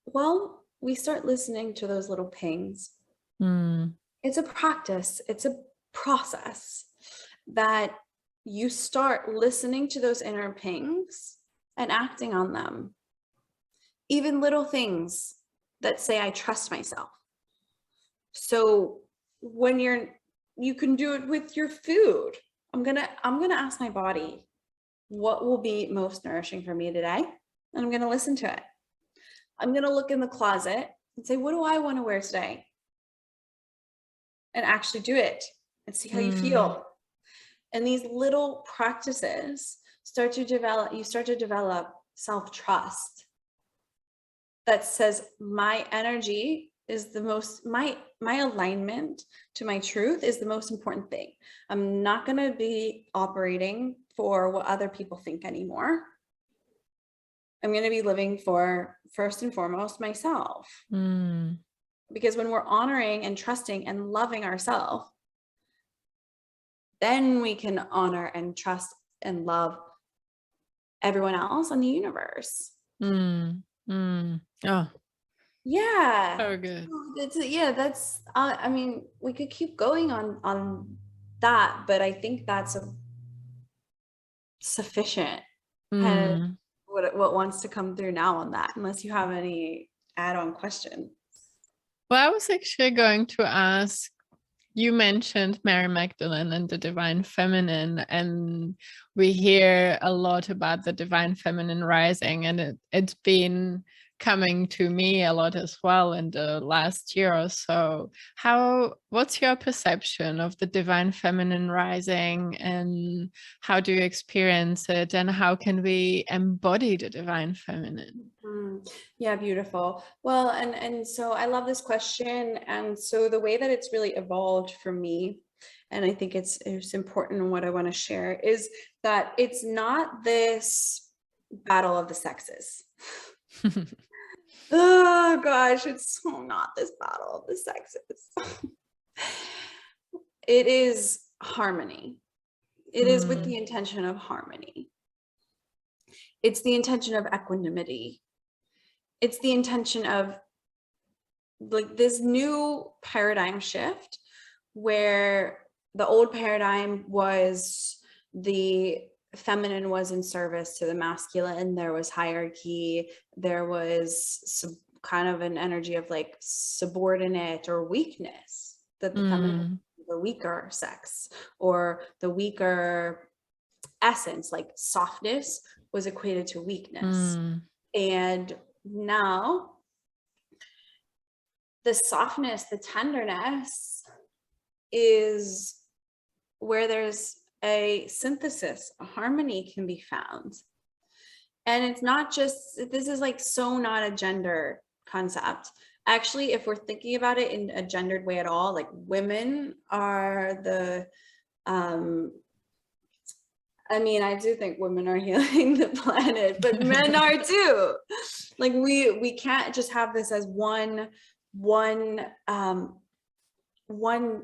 Well, we start listening to those little pings. It's a practice. It's a process that you start listening to those inner pings and acting on them. Even little things that say, I trust myself. So when you can do it with your food. I'm gonna ask my body, what will be most nourishing for me today? And I'm gonna listen to it. I'm gonna look in the closet and say, what do I want to wear today? And actually do it and see how you feel. And these little practices you start to develop self-trust that says, my energy is the most, my alignment to my truth is the most important thing. I'm not going to be operating for what other people think anymore. I'm going to be living for, first and foremost, myself. Because when we're honoring and trusting and loving ourselves, then we can honor and trust and love everyone else in the universe. Oh, yeah, so good. That's I mean, we could keep going on that, but I think that's sufficient kind of what wants to come through now on that, unless you have any add-on question. Well, I was actually going to ask, you mentioned Mary Magdalene and the divine feminine, and we hear a lot about the divine feminine rising, and it's been coming to me a lot as well in the last year or so. What's your perception of the divine feminine rising, and how do you experience it, and how can we embody the divine feminine? Yeah, beautiful. Well, and so I love this question. And so the way that it's really evolved for me, and I think it's important, and what I want to share is that it's not this battle of the sexes. Oh gosh, it's so not this battle of the sexes. It is harmony. It is with the intention of harmony. It's the intention of equanimity. It's the intention of like this new paradigm shift, where the old paradigm was the feminine was in service to the masculine. There was hierarchy. There was kind of an energy of like subordinate or weakness, that the feminine, the weaker sex, or the weaker essence, like softness was equated to weakness. And now the softness, the tenderness is where there's a synthesis, a harmony can be found. And it's not just, this is like so not a gender concept. Actually, if we're thinking about it in a gendered way at all, like women are the, I mean, I do think women are healing the planet, but men are too. Like we can't just have this as one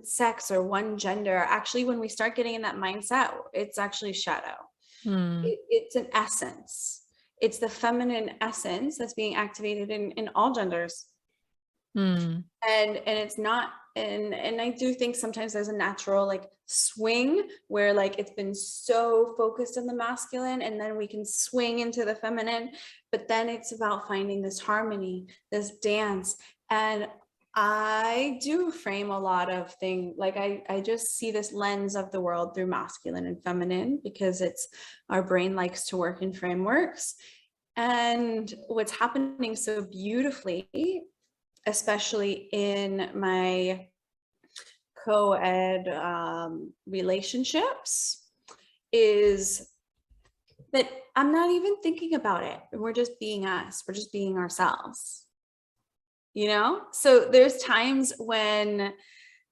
sex or one gender. Actually, when we start getting in that mindset, it's actually shadow. It's an essence. It's the feminine essence that's being activated in all genders. And it's not, and I do think sometimes there's a natural like swing where like it's been so focused on the masculine, and then we can swing into the feminine, but then it's about finding this harmony, this dance. And I do frame a lot of things, like I just see this lens of the world through masculine and feminine, because it's, our brain likes to work in frameworks. And what's happening so beautifully, especially in my co-ed relationships, is that I'm not even thinking about it. We're just being us. We're just being ourselves. You know? So there's times when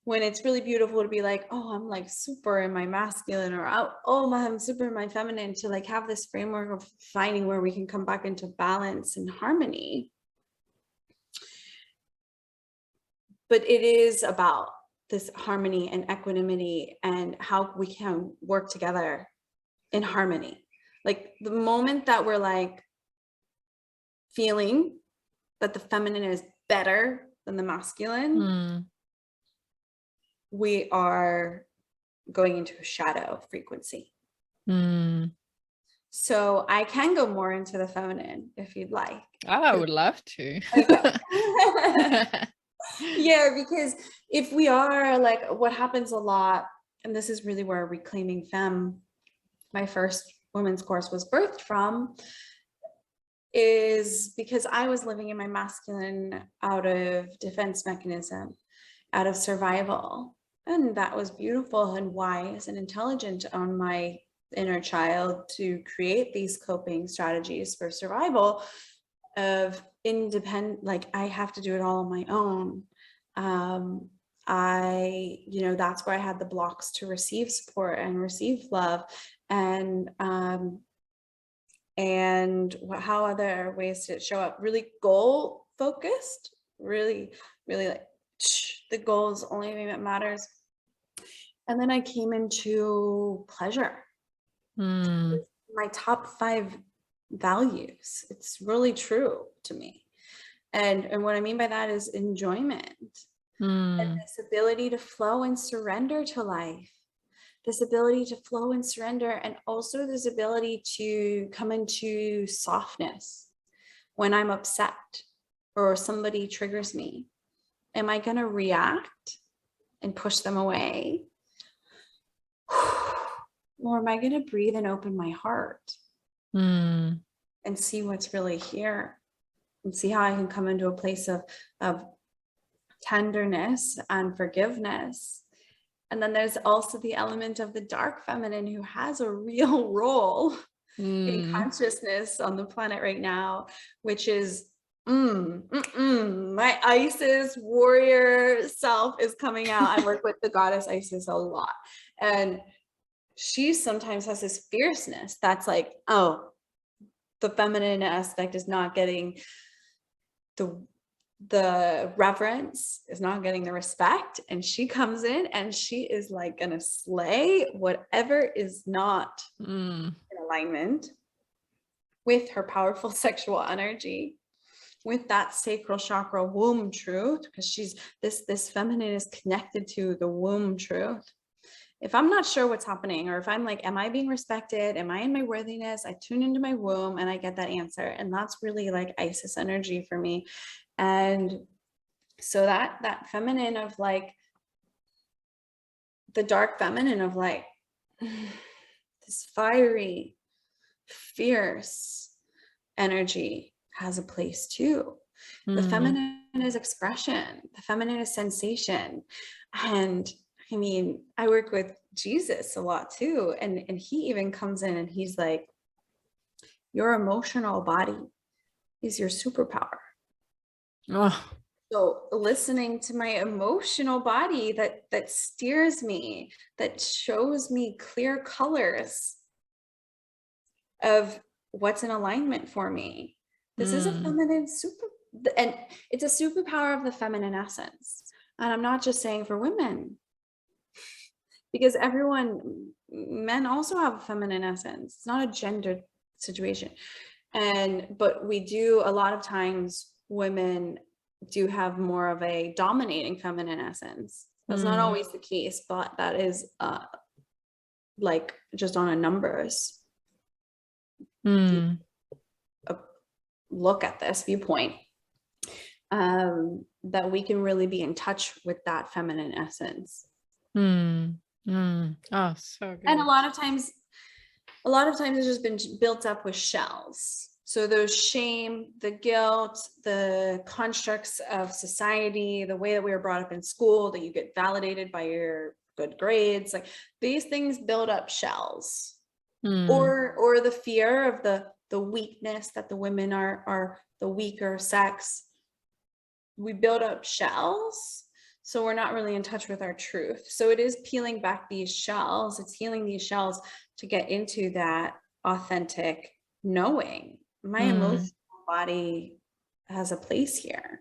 it's really beautiful to be like, oh, I'm like super in my masculine, or oh, I'm super in my feminine, to like have this framework of finding where we can come back into balance and harmony. But it is about this harmony and equanimity and how we can work together in harmony. Like the moment that we're like feeling that the feminine is better than the masculine, we are going into a shadow frequency. So I can go more into the feminine if you'd like. Oh, I would love to. Okay. Yeah, because if we are like, what happens a lot, and this is really where Reclaiming Femme, my first women's course, was birthed from, is because I was living in my masculine out of defense mechanism, out of survival. And that was beautiful and wise and intelligent on my inner child to create these coping strategies for survival of independent, like I have to do it all on my own. That's where I had the blocks to receive support and receive love, and how other ways to show up, really goal focused, really like the goal is the only thing that matters. And then I came into pleasure. My top 5 values. It's really true to me. And what I mean by that is enjoyment, and this ability to flow and surrender to life, this ability to flow and surrender, and also this ability to come into softness when I'm upset or somebody triggers me. Am I going to react and push them away? Or am I going to breathe and open my heart and see what's really here, and see how I can come into a place of tenderness and forgiveness? And then there's also the element of the dark feminine, who has a real role in consciousness on the planet right now, which is my Isis warrior self is coming out. I work with the goddess Isis a lot, and she sometimes has this fierceness that's like, oh, the feminine aspect is not getting the reverence, is not getting the respect, and she comes in and she is like gonna slay whatever is not in alignment with her powerful sexual energy, with that sacral chakra womb truth, because she's this feminine is connected to the womb truth. If I'm not sure what's happening, or if I'm like, am I being respected? Am I in my worthiness? I tune into my womb and I get that answer. And that's really like Isis energy for me. And so that feminine of like, the dark feminine of like this fiery, fierce energy has a place too. The feminine is expression. The feminine is sensation. And I mean, I work with Jesus a lot too. And he even comes in and he's like, your emotional body is your superpower. Oh. So listening to my emotional body that steers me, that shows me clear colors of what's in alignment for me. This is a feminine and it's a superpower of the feminine essence. And I'm not just saying for women, because men also have a feminine essence. It's not a gendered situation. But we do, a lot of times women do have more of a dominating feminine essence. That's not always the case, but that is like just on a numbers look at this viewpoint, that we can really be in touch with that feminine essence. Oh, so good. And a lot of times it's just been built up with shells. So those shame, the guilt, the constructs of society, the way that we were brought up in school, that you get validated by your good grades, like these things build up shells. Or the fear of the weakness, that the women are the weaker sex. We build up shells, so we're not really in touch with our truth. So it is peeling back these shells. It's healing these shells to get into that authentic knowing. My emotional body has a place here.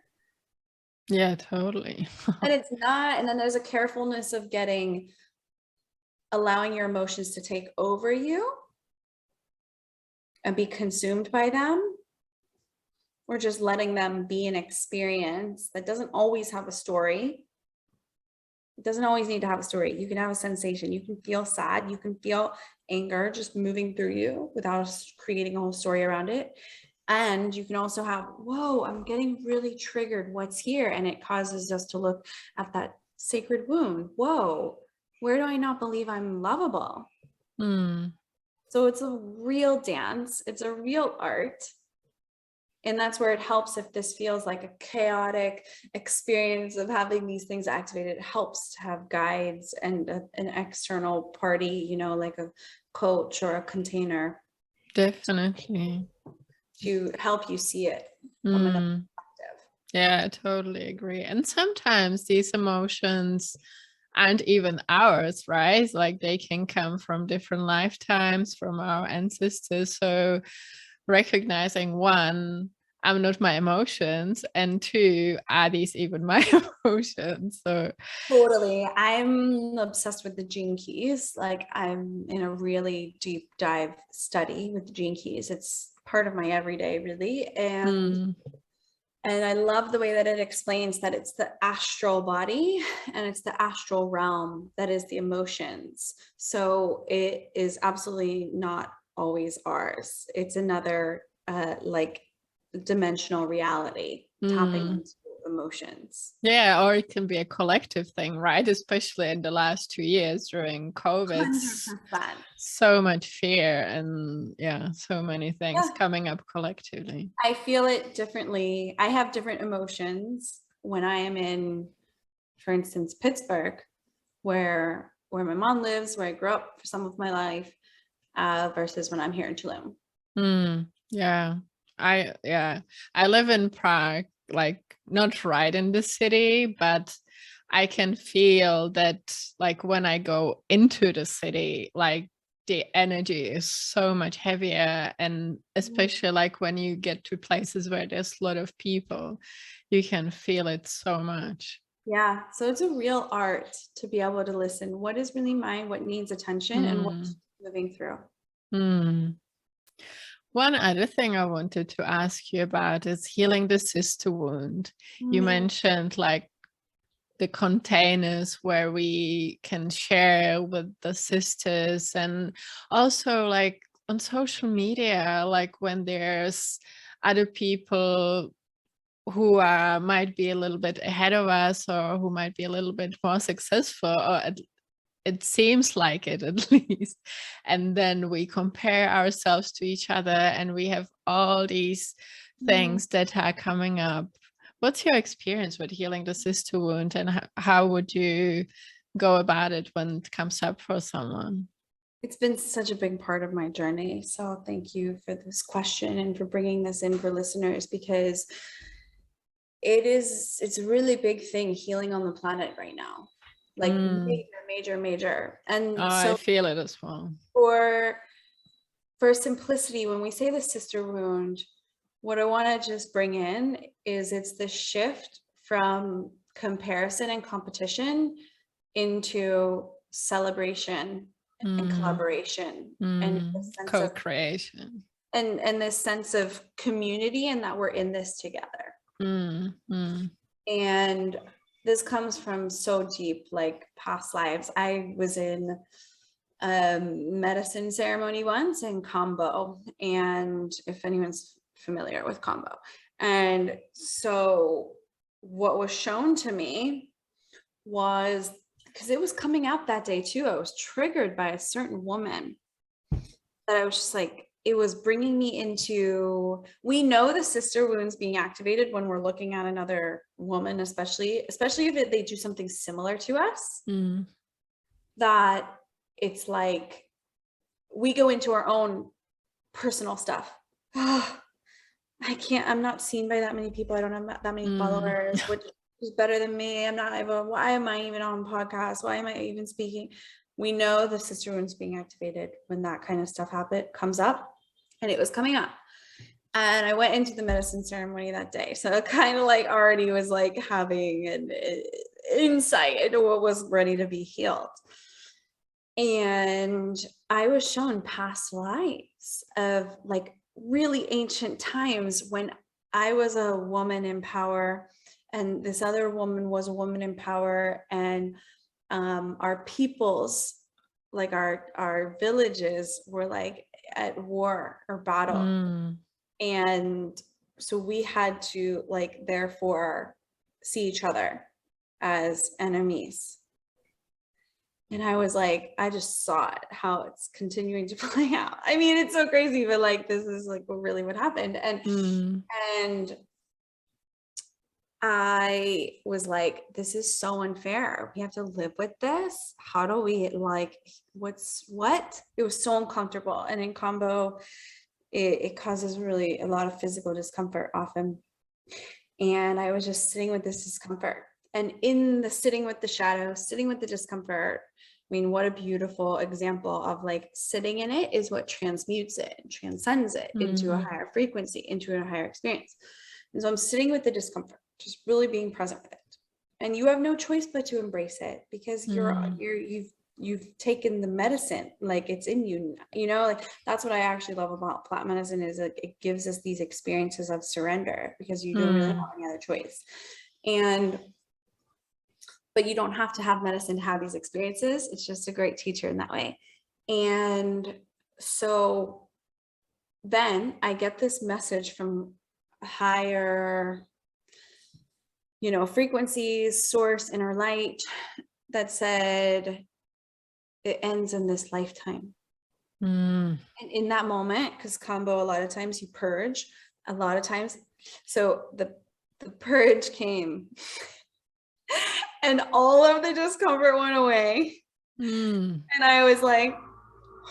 Yeah, totally. And it's not, and then there's a carefulness of allowing your emotions to take over you and be consumed by them, or just letting them be an experience that doesn't always have a story. It doesn't always need to have a story. You can have a sensation. You can feel sad. You can feel anger just moving through you without creating a whole story around it. And you can also have, whoa, I'm getting really triggered. What's here? And it causes us to look at that sacred wound. Whoa, where do I not believe I'm lovable? So it's a real dance. It's a real art. And that's where it helps if this feels like a chaotic experience of having these things activated. It helps to have guides and an external party, you know, like a coach or a container. Definitely. To help you see it from another perspective. Yeah, I totally agree. And sometimes these emotions aren't even ours, right? Like they can come from different lifetimes, from our ancestors. So recognizing, one, I'm not my emotions, and two, are these even my emotions? So Totally. I'm obsessed with the gene keys. Like I'm in a really deep dive study with the gene keys. It's part of my everyday, really. And I love the way that it explains that it's the astral body and it's the astral realm that is the emotions. So it is absolutely not always ours. It's another like dimensional reality tapping into emotions. Yeah, or it can be a collective thing, right? Especially in the last 2 years during COVID. 100%. So much fear and so many things coming up collectively. I feel it differently. I have different emotions when I am in, for instance, Pittsburgh, where my mom lives, where I grew up for some of my life, versus when I'm here in Tulum. I live in Prague, like not right in the city, but I can feel that like when I go into the city, like the energy is so much heavier, and especially like when you get to places where there's a lot of people, you can feel it so much. Yeah, so it's a real art to be able to listen. What is really mine? What needs attention, and what's moving through? One other thing I wanted to ask you about is healing the sister wound. You mentioned like the containers where we can share with the sisters, and also like on social media, like when there's other people who might be a little bit ahead of us, or who might be a little bit more successful, or it seems like it at least, and then we compare ourselves to each other, and we have all these things that are coming up. What's your experience with healing the sister wound, and how would you go about it when it comes up for someone? It's been such a big part of my journey. So thank you for this question and for bringing this in for listeners, because it's a really big thing healing on the planet right now, like major. And so I feel it as well. For simplicity, when we say the sister wound, what I want to just bring in is it's the shift from comparison and competition into celebration and collaboration and the sense co-creation and this sense of community, and that we're in this together. And this comes from so deep, like past lives. I was in a medicine ceremony once in Kambo, and if anyone's familiar with Kambo, and so what was shown to me was, because it was coming out that day too, I was triggered by a certain woman that I was just like, it was bringing me into, we know the sister wounds being activated when we're looking at another woman, especially if they do something similar to us, that it's like we go into our own personal stuff. I'm not seen by that many people. I don't have that many followers, which is better than me. Why am I even on podcasts? Why am I even speaking? We know the sister wounds being activated when that kind of stuff comes up, and it was coming up. And I went into the medicine ceremony that day. So it kind of like already was like having an insight into what was ready to be healed. And I was shown past lives of like really ancient times when I was a woman in power and this other woman was a woman in power, and our peoples, like our villages, were like at war or battle. And so we had to like therefore see each other as enemies. And I was like, I just saw it, how it's continuing to play out. I mean, it's so crazy, but like, this is like really what happened. And I was like, this is so unfair. We have to live with this. How do we like, what? It was so uncomfortable. And in combo, it causes really a lot of physical discomfort often. And I was just sitting with this discomfort. And in the sitting with the shadow, sitting with the discomfort, I mean, what a beautiful example of like sitting in it is what transmutes it and transcends it into a higher frequency, into a higher experience. And so I'm sitting with the discomfort, just really being present with it. And you have no choice but to embrace it, because you've taken the medicine, like it's in you, you know, like that's what I actually love about plant medicine, is like it gives us these experiences of surrender, because you don't really have any other choice. But you don't have to have medicine to have these experiences. It's just a great teacher in that way. And so then I get this message from higher, you know, frequencies, source, inner light, that said, it ends in this lifetime. And in that moment, because combo, a lot of times you purge, a lot of times. So the purge came and all of the discomfort went away. And I was like,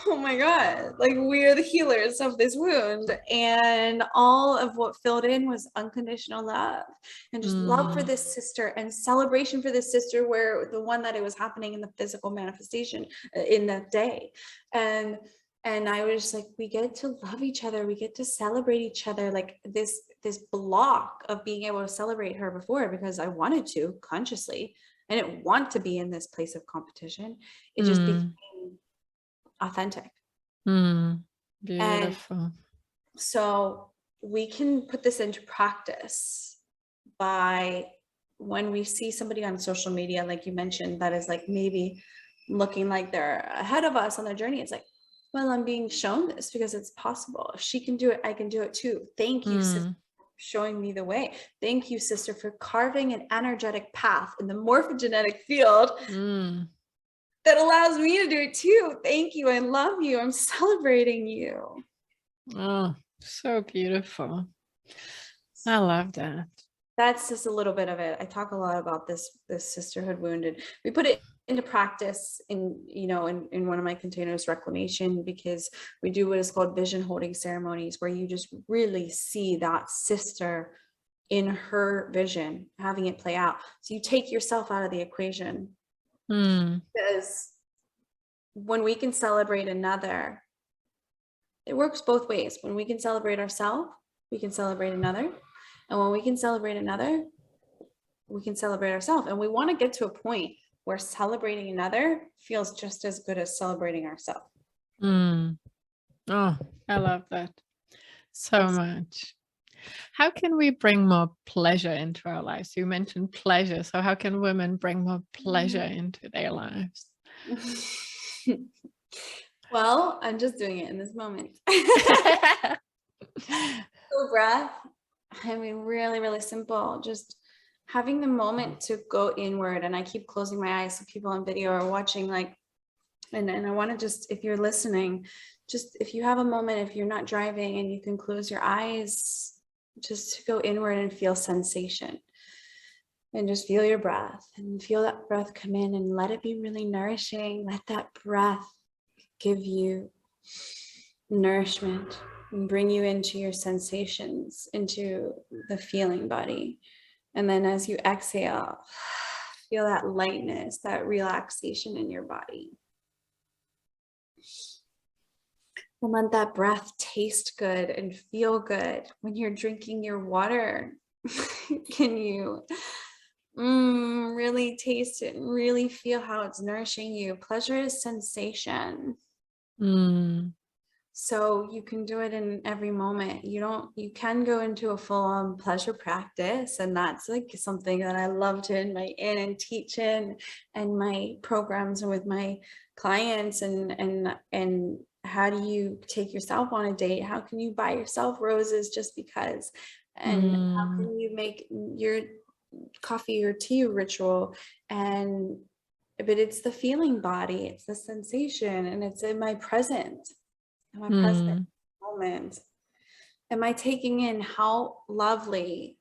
oh my God, like we are the healers of this wound. And all of what filled in was unconditional love and just love for this sister and celebration for this sister, where the one that it was happening in the physical manifestation in that day. And I was just like, we get to love each other. We get to celebrate each other. Like this block of being able to celebrate her before, because I wanted to consciously, I didn't want to be in this place of competition. It just became authentic. Beautiful. And so we can put this into practice by, when we see somebody on social media, like you mentioned, that is like maybe looking like they're ahead of us on their journey. It's like, well, I'm being shown this because it's possible. If she can do it, I can do it too. Thank you, sister, for showing me the way. Thank you, sister, for carving an energetic path in the morphogenetic field that allows me to do it too. Thank you. I love you. I'm celebrating you. Oh, so beautiful. I love that. That's just a little bit of it. I talk a lot about this sisterhood wound, and we put it into practice in, you know, in one of my containers, reclamation, because we do what is called vision holding ceremonies, where you just really see that sister in her vision, having it play out. So you take yourself out of the equation. Because when we can celebrate another, it works both ways. When we can celebrate ourselves, we can celebrate another. And when we can celebrate another, we can celebrate ourselves. And we want to get to a point where celebrating another feels just as good as celebrating ourselves. Oh, I love that so much. How can we bring more pleasure into our lives? You mentioned pleasure. So how can women bring more pleasure into their lives? Well, I'm just doing it in this moment. So breath. I mean, really, really simple. Just having the moment to go inward. And I keep closing my eyes so people on video are watching, like, and I want to just, if you're listening, just if you have a moment, if you're not driving and you can close your eyes, just to go inward and feel sensation. And just feel your breath and feel that breath come in and let it be really nourishing. Let that breath give you nourishment and bring you into your sensations, into the feeling body. And then as you exhale, feel that lightness, that relaxation in your body. And let that breath taste good and feel good when you're drinking your water. Can you really taste it and really feel how it's nourishing you? Pleasure is sensation. So you can do it in every moment. You can go into a full-on pleasure practice, and that's like something that I love to invite in and teach in my programs and with my clients. And how do you take yourself on a date? How can you buy yourself roses just because? And how can you make your coffee or tea ritual? But it's the feeling body, it's the sensation, and it's in my present. Am I present moment? Am I taking in how lovely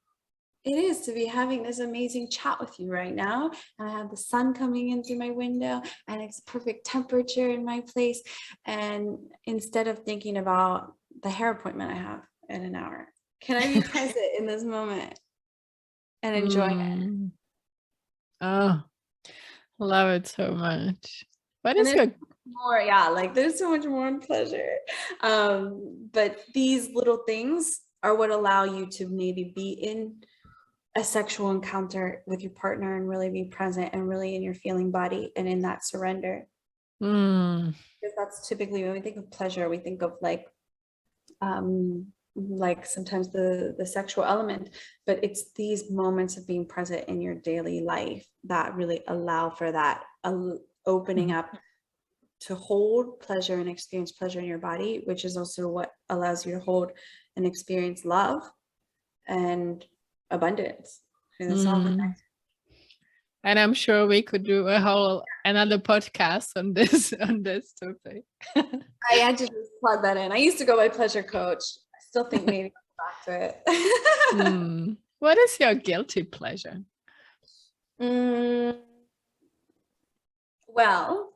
it is to be having this amazing chat with you right now? And I have the sun coming in through my window and it's perfect temperature in my place. And instead of thinking about the hair appointment I have in an hour, can I be present in this moment and enjoy it? Oh, love it so much. What is your more? Yeah, like there's so much more pleasure. But these little things are what allow you to maybe be in a sexual encounter with your partner and really be present and really in your feeling body and in that surrender. Because that's typically when we think of pleasure, we think of like sometimes the sexual element, but it's these moments of being present in your daily life that really allow for that opening up to hold pleasure and experience pleasure in your body, which is also what allows you to hold and experience love and abundance. And I'm sure we could do another podcast on this topic. I had to just plug that in. I used to go by pleasure coach. I still think maybe back to it. What is your guilty pleasure? Well,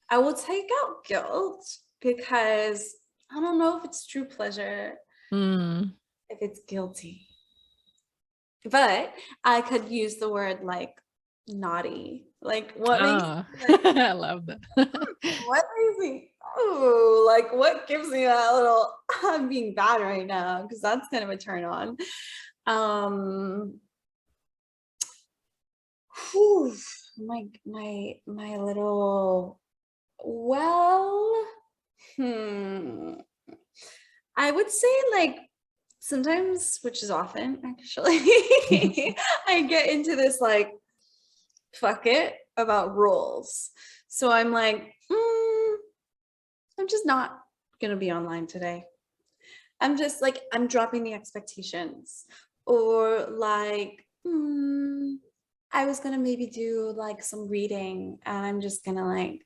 I will take out guilt because I don't know if it's true pleasure if it's guilty. But I could use the word like naughty. Like what makes I love that. what makes me like what gives me that little I'm being bad right now, because that's kind of a turn on. My little I would say like sometimes, which is often actually, I get into this like fuck it about rules. So I'm like, I'm just not gonna be online today. I'm just like, I'm dropping the expectations. Or like, I was gonna maybe do like some reading and I'm just gonna like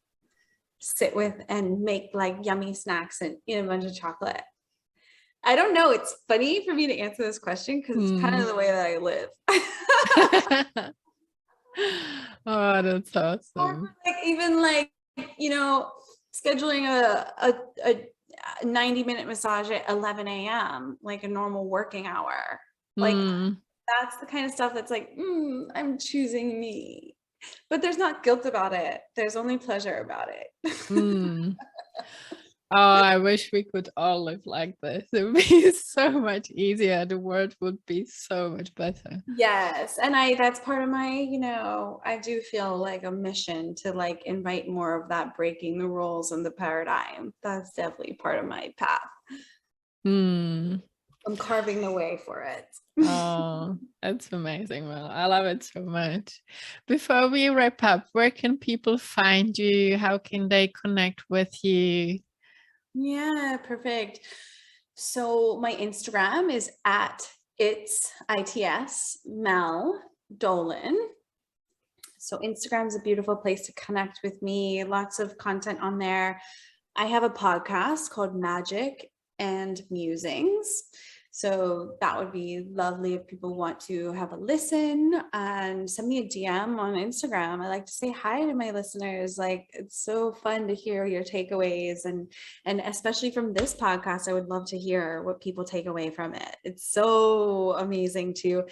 sit with and make like yummy snacks and eat a bunch of chocolate. I don't know. It's funny for me to answer this question because it's kind of the way that I live. Oh, that's awesome. Like even like, scheduling a 90-minute massage at 11 a.m., like a normal working hour. Like, Mm. that's the kind of stuff that's like, I'm choosing me. But there's not guilt about it. There's only pleasure about it. Mm. Oh, I wish we could all live like this. It would be so much easier. The world would be so much better. Yes. And that's part of my, I do feel like a mission to like invite more of that breaking the rules and the paradigm. That's definitely part of my path. Mm. I'm carving the way for it. Oh, that's amazing. Well, I love it so much. Before we wrap up, where can people find you? How can they connect with you? Yeah, perfect. So my Instagram is at its Mel Dolan. So Instagram is a beautiful place to connect with me. Lots of content on there. I have a podcast called Magic and Musings. So that would be lovely if people want to have a listen and send me a DM on Instagram. I like to say hi to my listeners. Like, it's so fun to hear your takeaways, and especially from this podcast, I would love to hear what people take away from it. It's so amazing to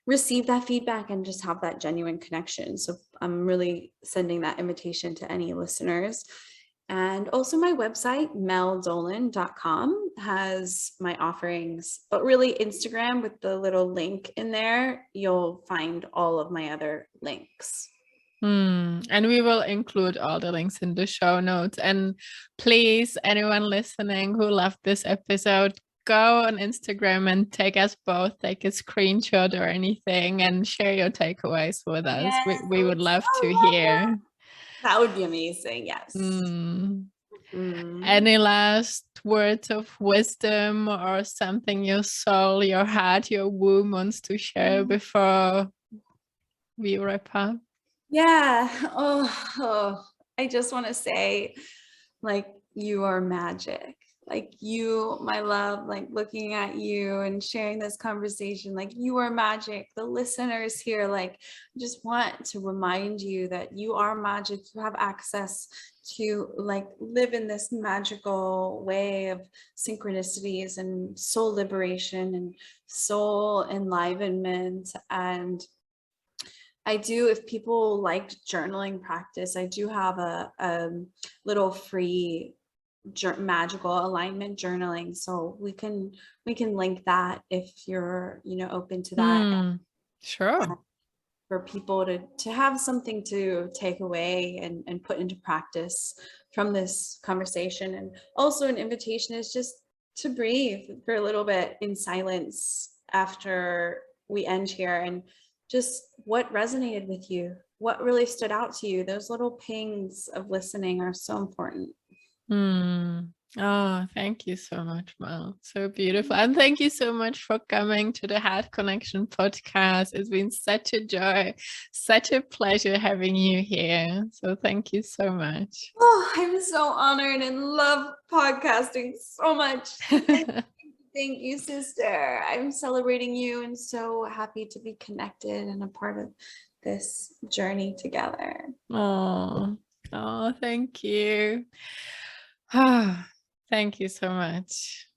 receive that feedback and just have that genuine connection. So I'm really sending that invitation to any listeners. And also my website, meldolan.com, has my offerings, but really Instagram with the little link in there, you'll find all of my other links. And we will include all the links in the show notes. And please, anyone listening who loved this episode, go on Instagram and take us both, take a screenshot or anything, and share your takeaways with us. Yes, We would love to hear. That would be amazing. Yes. Any last words of wisdom or something your soul, your heart, your womb wants to share before we wrap up? Yeah. I just want to say, like, you are magic. Like, you, my love, like looking at you and sharing this conversation, like, you are magic. The listeners here, like, I just want to remind you that you are magic. You have access to like live in this magical way of synchronicities and soul liberation and soul enlivenment. And I do, if people liked journaling practice, I do have a little free magical alignment journaling. So we can link that if you're, open to that. Sure. For people to have something to take away and put into practice from this conversation. And also an invitation is just to breathe for a little bit in silence after we end here, and just what resonated with you, what really stood out to you. Those little pings of listening are so important. Oh, thank you so much, Mel. So beautiful. And thank you so much for coming to the Heart Connection podcast. It's been such a joy, such a pleasure having you here. So thank you so much. Oh, I'm so honored and love podcasting so much. Thank you, sister. I'm celebrating you and so happy to be connected and a part of this journey together. Oh, thank you. Thank you so much.